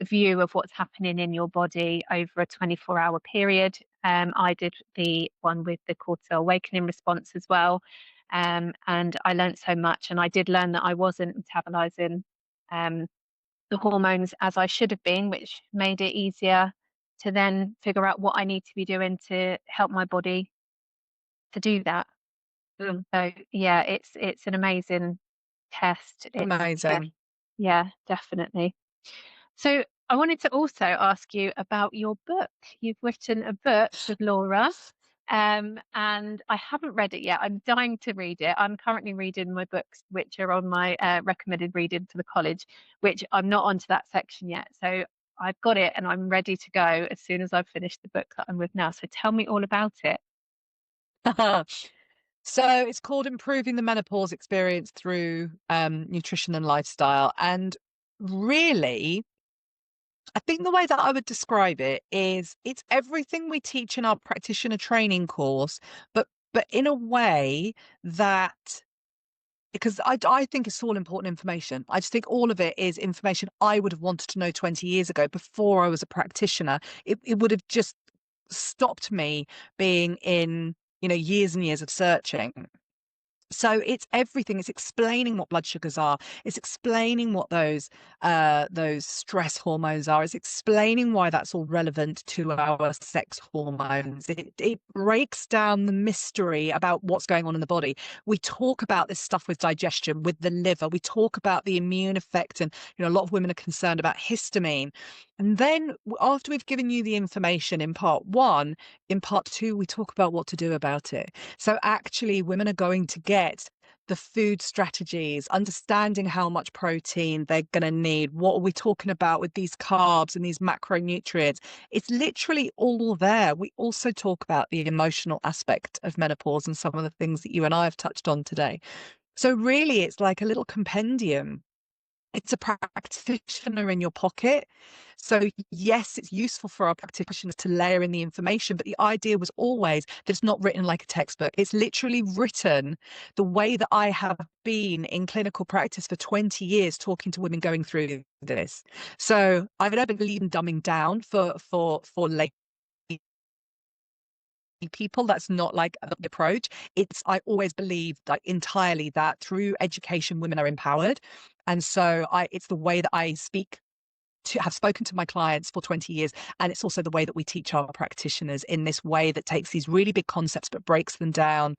view of what's happening in your body over a 24-hour period. I did the one with the cortisol awakening response as well. And I learned so much. And I did learn that I wasn't metabolizing the hormones as I should have been, which made it easier to then figure out what I need to be doing to help my body to do that. So yeah, it's an amazing test. Amazing. Yeah, definitely. So I wanted to also ask you about your book. You've written a book with Laura, and I haven't read it yet. I'm dying to read it. I'm currently reading my books, which are on my recommended reading for the college, which I'm not onto that section yet. So I've got it and I'm ready to go as soon as I've finished the book that I'm with now. So tell me all about it. So it's called Improving the Menopause Experience Through Nutrition and Lifestyle. And really, I think the way that I would describe it is it's everything we teach in our practitioner training course, but in a way that because I think it's all important information. I just think all of it is information I would have wanted to know 20 years ago before I was a practitioner. It would have just stopped me being in, years and years of searching. So it's everything. It's explaining what blood sugars are. It's explaining what those stress hormones are. It's explaining why that's all relevant to our sex hormones. It breaks down the mystery about what's going on in the body. We talk about this stuff with digestion, with the liver. We talk about the immune effect, and a lot of women are concerned about histamine. And then after we've given you the information in part one, in part two, we talk about what to do about it. So actually, women are going to get the food strategies, understanding how much protein they're going to need. What are we talking about with these carbs and these macronutrients? It's literally all there. We also talk about the emotional aspect of menopause and some of the things that you and I have touched on today. So really, it's like a little compendium. It's a practitioner in your pocket. So yes, it's useful for our practitioners to layer in the information, but the idea was always that it's not written like a textbook. It's literally written the way that I have been in clinical practice for 20 years, talking to women going through this. So I never believe in dumbing down for lay people. That's not like the approach. I always believed like entirely that through education women are empowered, and so it's the way that I have spoken to my clients for 20 years, and it's also the way that we teach our practitioners in this way that takes these really big concepts but breaks them down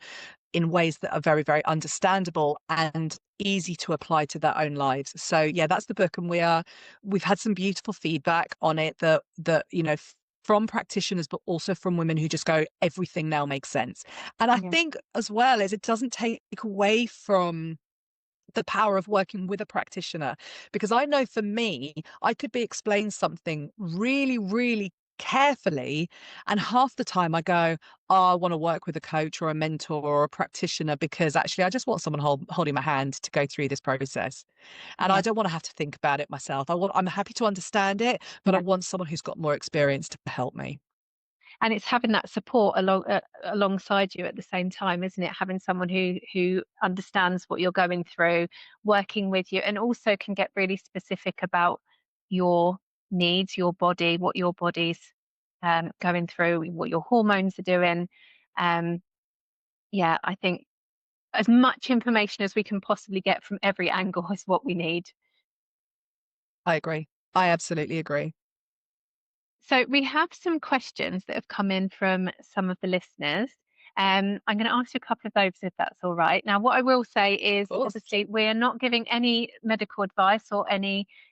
in ways that are very, very understandable and easy to apply to their own lives. So yeah, that's the book, and we've had some beautiful feedback on it that from practitioners, but also from women who just go, everything now makes sense. And I think as well as it doesn't take away from the power of working with a practitioner, because I know for me, I could be explained something really, really carefully, and half the time I go, oh, I want to work with a coach or a mentor or a practitioner, because actually I just want someone holding my hand to go through this process, and I don't want to have to think about it myself. I'm happy to understand it, but I want someone who's got more experience to help me. And it's having that support alongside you at the same time, isn't it? Having someone who understands what you're going through, working with you, and also can get really specific about your needs, your body, what your body's going through, what your hormones are doing. Yeah, I think as much information as we can possibly get from every angle is what we need. I agree. I absolutely agree. So we have some questions that have come in from some of the listeners. I'm going to ask you a couple of those if that's all right. Now, what I will say is obviously we're not giving any medical advice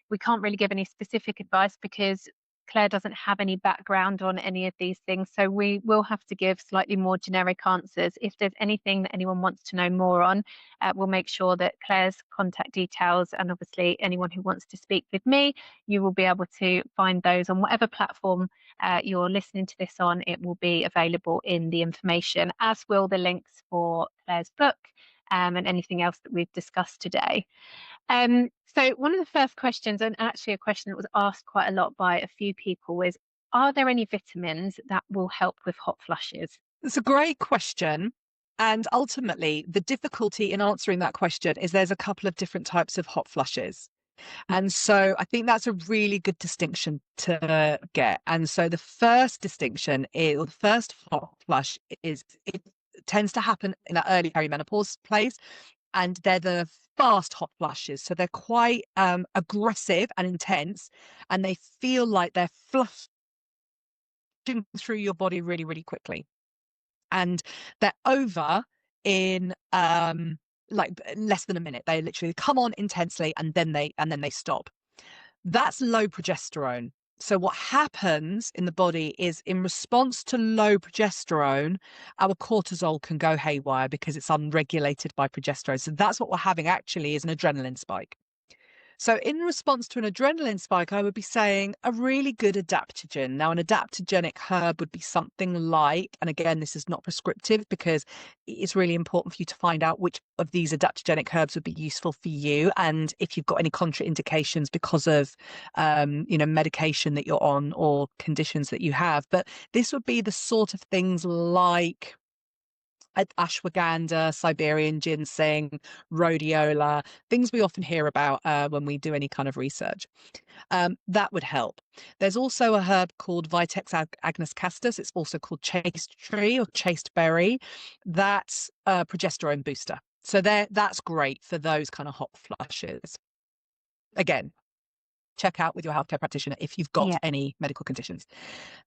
we can't really give any specific advice because Claire doesn't have any background on any of these things. So we will have to give slightly more generic answers. If there's anything that anyone wants to know more on, we'll make sure that Claire's contact details, and obviously anyone who wants to speak with me, you will be able to find those on whatever platform you're listening to this on. It will be available in the information, as will the links for Claire's book and anything else that we've discussed today. So one of the first questions, and actually a question that was asked quite a lot by a few people, is, are there any vitamins that will help with hot flushes? It's a great question. And ultimately, the difficulty in answering that question is there's a couple of different types of hot flushes. And so I think that's a really good distinction to get. And so the first distinction is, the first hot flush is, it tends to happen in that early perimenopause place. And they're the fast hot flushes. So they're quite aggressive and intense, and they feel like they're flushing through your body really, really quickly. And they're over in like less than a minute. They literally come on intensely and then they stop. That's low progesterone. So what happens in the body is, in response to low progesterone, our cortisol can go haywire because it's unregulated by progesterone. So that's what we're having actually, is an adrenaline spike. So in response to an adrenaline spike, I would be saying a really good adaptogen. Now, an adaptogenic herb would be something like, and again, this is not prescriptive because it's really important for you to find out which of these adaptogenic herbs would be useful for you, and if you've got any contraindications because of, medication that you're on or conditions that you have. But this would be the sort of things like ashwagandha, Siberian ginseng, rhodiola, things we often hear about when we do any kind of research. That would help. There's also a herb called Vitex agnus castus. It's also called chaste tree or chaste berry. That's a progesterone booster. So that's great for those kind of hot flushes. Again, check out with your healthcare practitioner if you've got any medical conditions.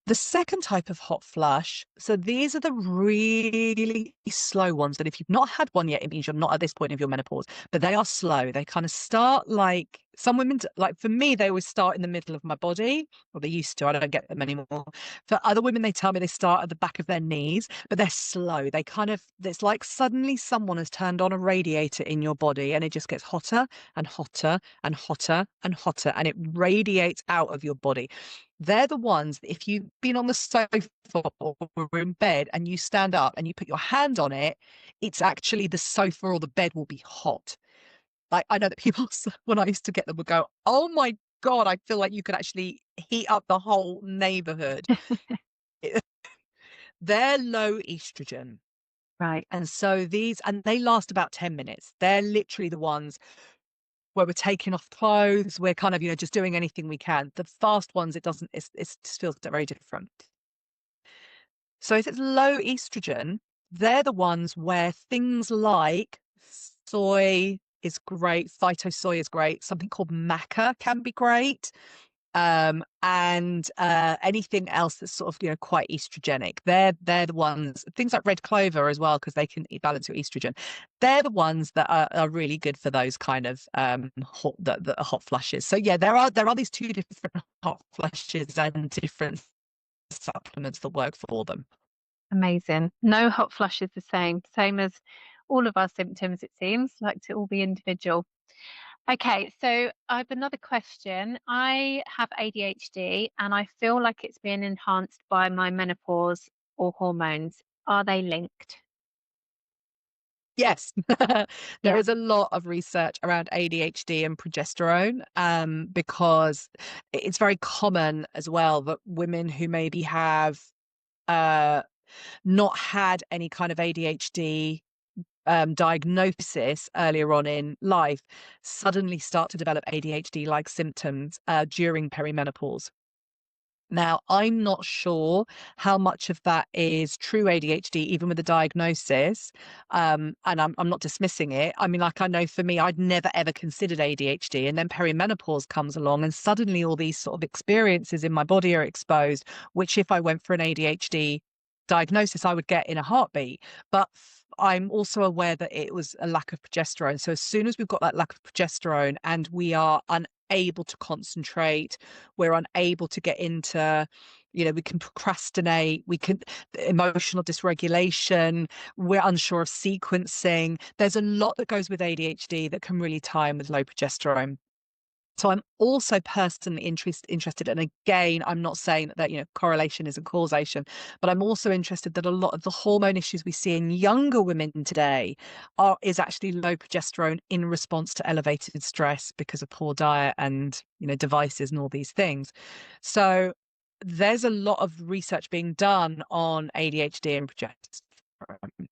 The second type of hot flush, so these are the really slow ones that if you've not had one yet, it means you're not at this point of your menopause, but they are slow. They kind of start like some women, like for me, they always start in the middle of my body, or they used to. I don't get them anymore. For other women, they tell me they start at the back of their knees, but they're slow. They kind of, it's like suddenly someone has turned on a radiator in your body and it just gets hotter and hotter and hotter and hotter, and it radiates out of your body. They're the ones that if you've been on the sofa or in bed and you stand up and you put your hand on it, it's actually the sofa or the bed will be hot. Like I know that people, when I used to get them, would go, "Oh my God, I feel like you could actually heat up the whole neighborhood." They're low estrogen. Right. And so and they last about 10 minutes. They're literally the ones where we're taking off clothes, we're kind of, just doing anything we can. The fast ones, it just feels very different. So if it's low estrogen, they're the ones where things like soy is great, phyto soy is great, something called maca can be great. And anything else that's sort of quite estrogenic, they're the ones. Things like red clover as well, because they can balance your estrogen. They're the ones that are really good for those kind of hot flushes. So yeah, there are these two different hot flushes and different supplements that work for them. Amazing. No hot flush is the same as all of our symptoms, it seems, like to all be individual. Okay, so I have another question. I have ADHD and I feel like it's being enhanced by my menopause or hormones. Are they linked? Yes, there Yeah. is a lot of research around ADHD and progesterone, because it's very common as well that women who maybe have not had any kind of ADHD diagnosis earlier on in life suddenly start to develop ADHD-like symptoms during perimenopause. Now, I'm not sure how much of that is true ADHD, even with the diagnosis. And I'm not dismissing it. I mean, like I know for me, I'd never ever considered ADHD. And then perimenopause comes along and suddenly all these sort of experiences in my body are exposed, which if I went for an ADHD diagnosis, I would get in a heartbeat. But I'm also aware that it was a lack of progesterone. So as soon as we've got that lack of progesterone and we are unable to concentrate, we're unable to get into, we can procrastinate, we can emotional dysregulation, we're unsure of sequencing. There's a lot that goes with ADHD that can really tie in with low progesterone. So I'm also personally interested, and again, I'm not saying that correlation isn't causation, but I'm also interested that a lot of the hormone issues we see in younger women today is actually low progesterone in response to elevated stress because of poor diet and devices and all these things. So there's a lot of research being done on ADHD and progesterone.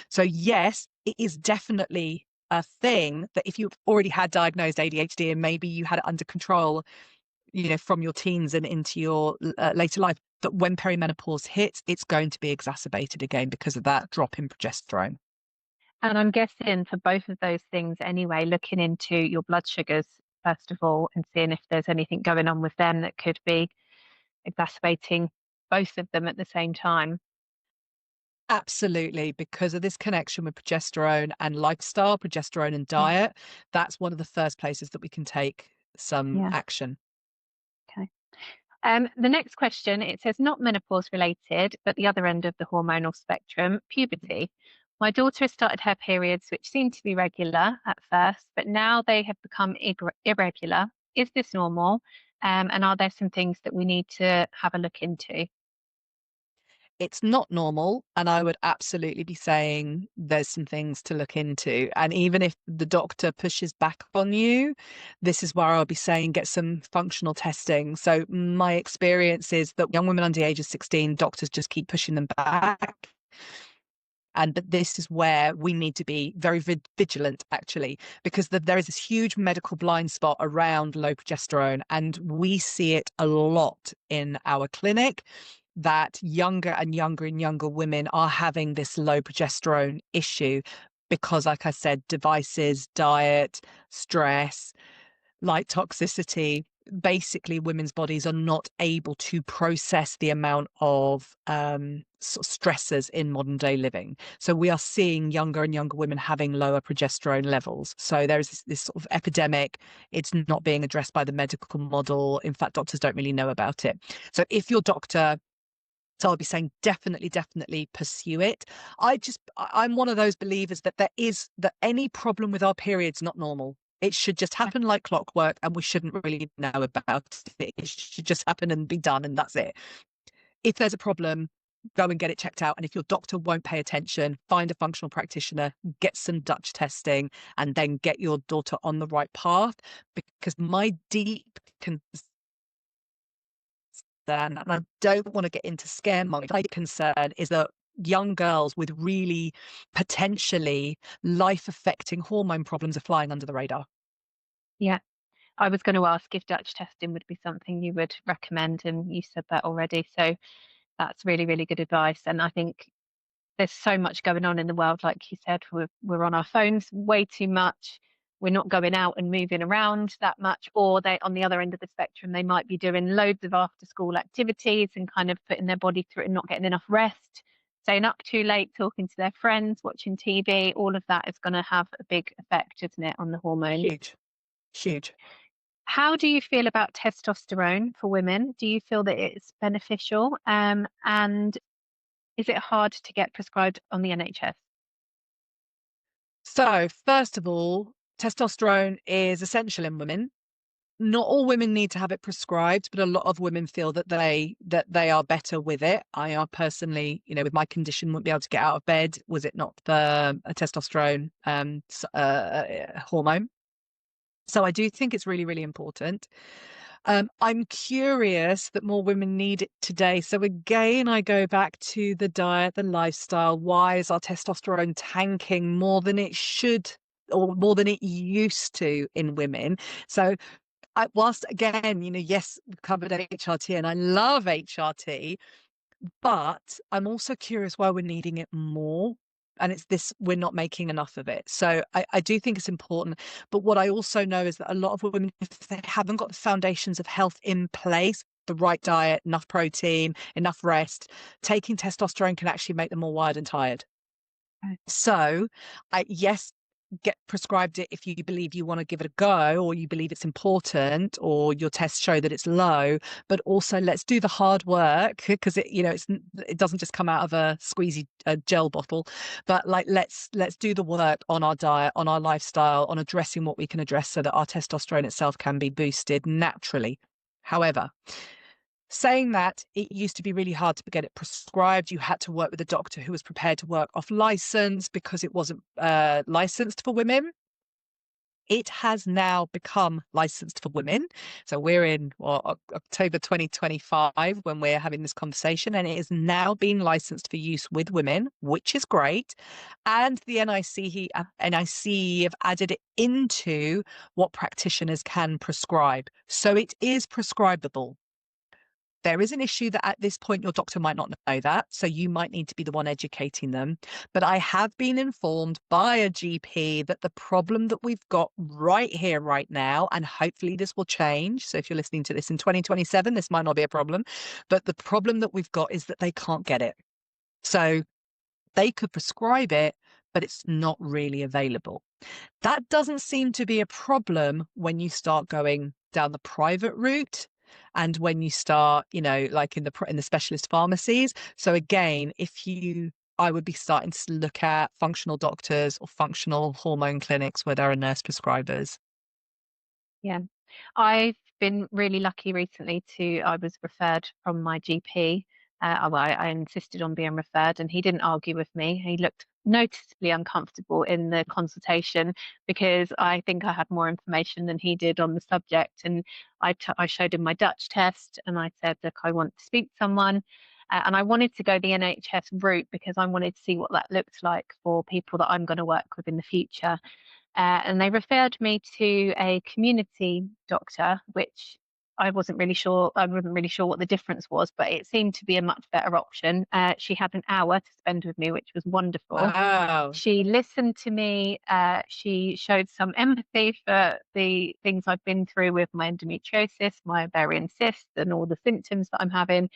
So yes, it is definitely a thing that if you've already had diagnosed ADHD and maybe you had it under control, from your teens and into your later life, that when perimenopause hits, it's going to be exacerbated again because of that drop in progesterone. And I'm guessing for both of those things anyway, looking into your blood sugars, first of all, and seeing if there's anything going on with them that could be exacerbating both of them at the same time. Absolutely, because of this connection with progesterone and lifestyle, progesterone and diet, that's one of the first places that we can take some action. Okay. The next question, it says not menopause related, but the other end of the hormonal spectrum, puberty. My daughter has started her periods, which seemed to be regular at first, but now they have become irregular. Is this normal? And are there some things that we need to have a look into? It's not normal, and I would absolutely be saying there's some things to look into. And even if the doctor pushes back on you, this is where I'll be saying get some functional testing. So my experience is that young women under the age of 16, doctors just keep pushing them back. But this is where we need to be very vigilant, actually, because there is this huge medical blind spot around low progesterone, and we see it a lot in our clinic, that younger and younger and younger women are having this low progesterone issue because, like I said, devices, diet, stress, light toxicity. Basically, women's bodies are not able to process the amount of sort of stressors in modern day living. So we are seeing younger and younger women having lower progesterone levels. So there is this sort of epidemic. It's not being addressed by the medical model. In fact, doctors don't really know about it. So if your doctor, so I'll be saying definitely pursue it. I'm one of those believers that that any problem with our period's not normal. It should just happen like clockwork, and we shouldn't really know about it. It should just happen and be done, and that's it. If there's a problem, go and get it checked out. And if your doctor won't pay attention, find a functional practitioner, get some Dutch testing, and then get your daughter on the right path. Because my deep concern, and I don't want to get into scaremongering, my concern is that young girls with really potentially life-affecting hormone problems are flying under the radar. Yeah. I was going to ask if Dutch testing would be something you would recommend, and you said that already. So that's really, really good advice. And I think there's so much going on in the world. Like you said, we're on our phones way too much. We're not going out and moving around that much. Or they, on the other end of the spectrum, they might be doing loads of after school activities and kind of putting their body through it and not getting enough rest, staying up too late, talking to their friends, watching TV. All of that is going to have a big effect, isn't it, on the hormones? Huge. How do you feel about testosterone for women? Do you feel that it's beneficial? And is it hard to get prescribed on the NHS? So, first of all, testosterone is essential in women. Not all women need to have it prescribed, but a lot of women feel that they are better with it. I are personally, with my condition, wouldn't be able to get out of bed was it not for a testosterone hormone. So I do think it's really, really important. I'm curious that more women need it today. So again, I go back to the diet, the lifestyle. Why is our testosterone tanking more than it should, or more than it used to in women? So whilst again, yes, we've covered HRT and I love HRT, but I'm also curious why we're needing it more. And it's this, we're not making enough of it. So I do think it's important. But what I also know is that a lot of women, if they haven't got the foundations of health in place, the right diet, enough protein, enough rest, taking testosterone can actually make them more wired and tired. So yes, get prescribed it if you believe you want to give it a go, or you believe it's important, or your tests show that it's low. But also, let's do the hard work, because it doesn't just come out of a squeezy gel bottle. But let's do the work on our diet, on our lifestyle, on addressing what we can address, so that our testosterone itself can be boosted naturally. However, saying that, it used to be really hard to get it prescribed. You had to work with a doctor who was prepared to work off license because it wasn't licensed for women. It has now become licensed for women. So we're in October 2025 when we're having this conversation, and it is now being licensed for use with women, which is great. And the NIC have added it into what practitioners can prescribe. So it is prescribable. There is an issue that at this point your doctor might not know that, so you might need to be the one educating them. But I have been informed by a GP that the problem that we've got right here, right now, and hopefully this will change. So if you're listening to this in 2027, this might not be a problem. But the problem that we've got is that they can't get it. So they could prescribe it, but it's not really available. That doesn't seem to be a problem when you start going down the private route, and when you start, like in the specialist pharmacies. So again, I would be starting to look at functional doctors or functional hormone clinics where there are nurse prescribers. Yeah, I've been really lucky recently I was referred from my GP. I insisted on being referred, and he didn't argue with me. He looked noticeably uncomfortable in the consultation because I think I had more information than he did on the subject. And I showed him my Dutch test, and I said, look, I want to speak to someone. And I wanted to go the NHS route because I wanted to see what that looked like for people that I'm going to work with in the future. And they referred me to a community doctor, which I wasn't really sure what the difference was, but it seemed to be a much better option. She had an hour to spend with me, which was wonderful. Wow. She listened to me. She showed some empathy for the things I've been through with my endometriosis, my ovarian cysts, and all the symptoms that I'm having.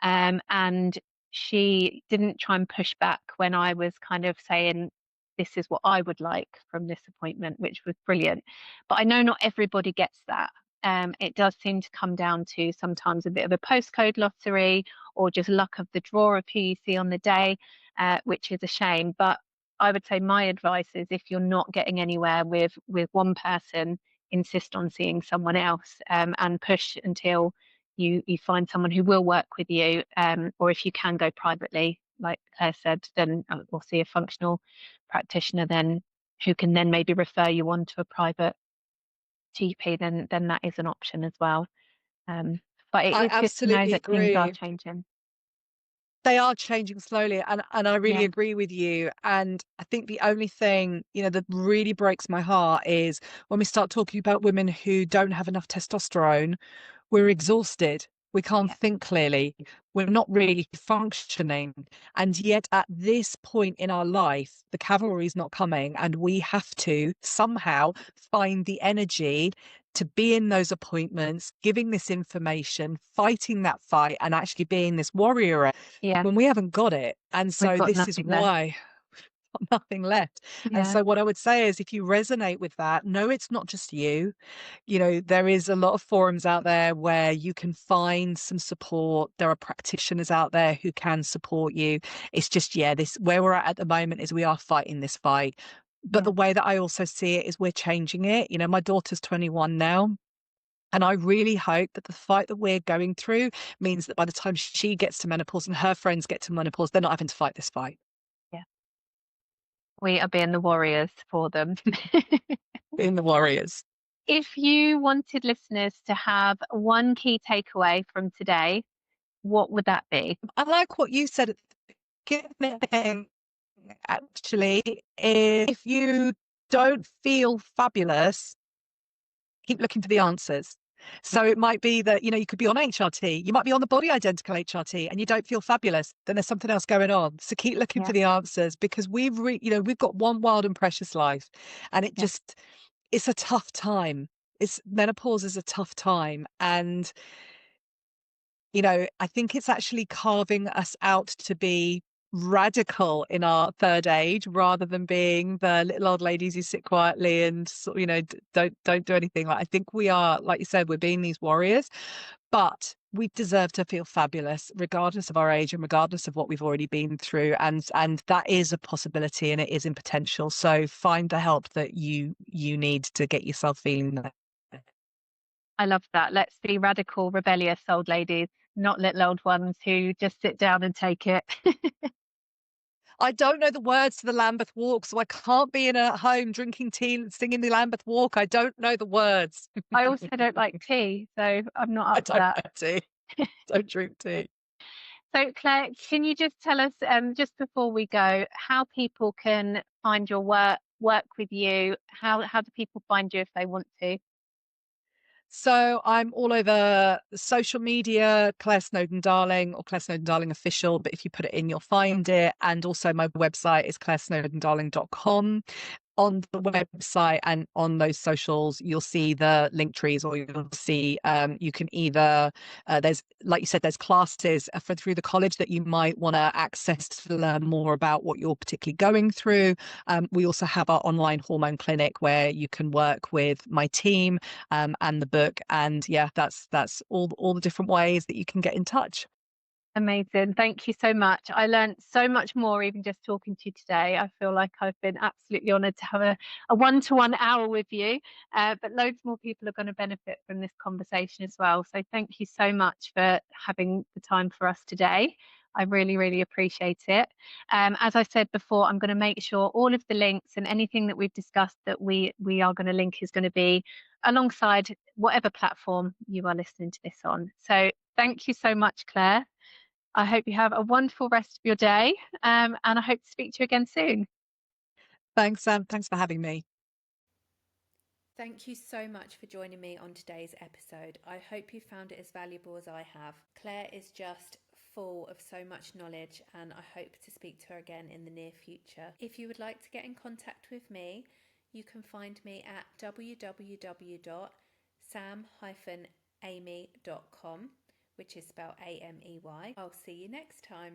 And she didn't try and push back when I was kind of saying, this is what I would like from this appointment, which was brilliant. But I know not everybody gets that. It does seem to come down to sometimes a bit of a postcode lottery or just luck of the draw of who you see on the day, which is a shame. But I would say my advice is, if you're not getting anywhere with one person, insist on seeing someone else, and push until you find someone who will work with you, or if you can go privately, like Claire said, then we'll see a functional practitioner then who can then maybe refer you on to a private GP. Then that is an option as well. But it I is good to know absolutely that things are agree. changing. They are changing slowly, and I really Yeah. agree with you. And I think the only thing, that really breaks my heart is when we start talking about women who don't have enough testosterone. We're exhausted. We can't Yeah. think clearly. We're not really functioning. And yet at this point in our life, the cavalry's not coming, and we have to somehow find the energy to be in those appointments, giving this information, fighting that fight, and actually being this warrior Yeah. when we haven't got it. And We've so got this is nothing left. why nothing left. And Yeah. so what I would say is, if you resonate with that, no, it's not just you. There is a lot of forums out there where you can find some support. There are practitioners out there who can support you. It's just, this where we're at the moment is we are fighting this fight. But Yeah. the way that I also see it is we're changing it. My daughter's 21 now. And I really hope that the fight that we're going through means that by the time she gets to menopause and her friends get to menopause, they're not having to fight this fight. Yeah. We are being the warriors for them. In the warriors. If you wanted listeners to have one key takeaway from today, what would that be? I like what you said at the beginning, actually. If you don't feel fabulous, keep looking for the answers. So it might be that, you could be on HRT, you might be on the body identical HRT and you don't feel fabulous, then there's something else going on. So keep looking for the answers, because we've got one wild and precious life, and it's a tough time. Menopause is a tough time. And, I think it's actually carving us out to be radical in our third age, rather than being the little old ladies who sit quietly and don't do anything. I think we are, like you said, we're being these warriors, but we deserve to feel fabulous regardless of our age and regardless of what we've already been through, and that is a possibility and it is in potential. So find the help that you need to get yourself feeling there. I love that. Let's be radical, rebellious old ladies, not little old ones who just sit down and take it. I don't know the words to the Lambeth Walk, so I can't be in a home drinking tea and singing the Lambeth Walk. I don't know the words. I also don't like tea, so I'm not up for that. Like tea. Don't drink tea. So Claire, can you just tell us, just before we go, how people can find your work with you? How do people find you if they want to? So I'm all over social media, Claire Snowden-Darling or Claire Snowden-Darling Official. But if you put it in, you'll find it. And also my website is clairesnowdendarling.com. On the website and on those socials, you'll see the link trees, or you'll see you can either there's, like you said, there's classes through the college that you might want to access to learn more about what you're particularly going through. We also have our online hormone clinic where you can work with my team and the book. And that's all the different ways that you can get in touch. Amazing. Thank you so much. I learned so much more even just talking to you today. I feel like I've been absolutely honoured to have a one-to-one hour with you, but loads more people are going to benefit from this conversation as well. So thank you so much for having the time for us today. I really, really appreciate it. As I said before, I'm going to make sure all of the links and anything that we've discussed that we are going to link is going to be alongside whatever platform you are listening to this on. So thank you so much, Claire. I hope you have a wonderful rest of your day, and I hope to speak to you again soon. Thanks, Sam. Thanks for having me. Thank you so much for joining me on today's episode. I hope you found it as valuable as I have. Claire is just full of so much knowledge, and I hope to speak to her again in the near future. If you would like to get in contact with me, you can find me at www.sam-amey.com, which is spelled AMEY. I'll see you next time.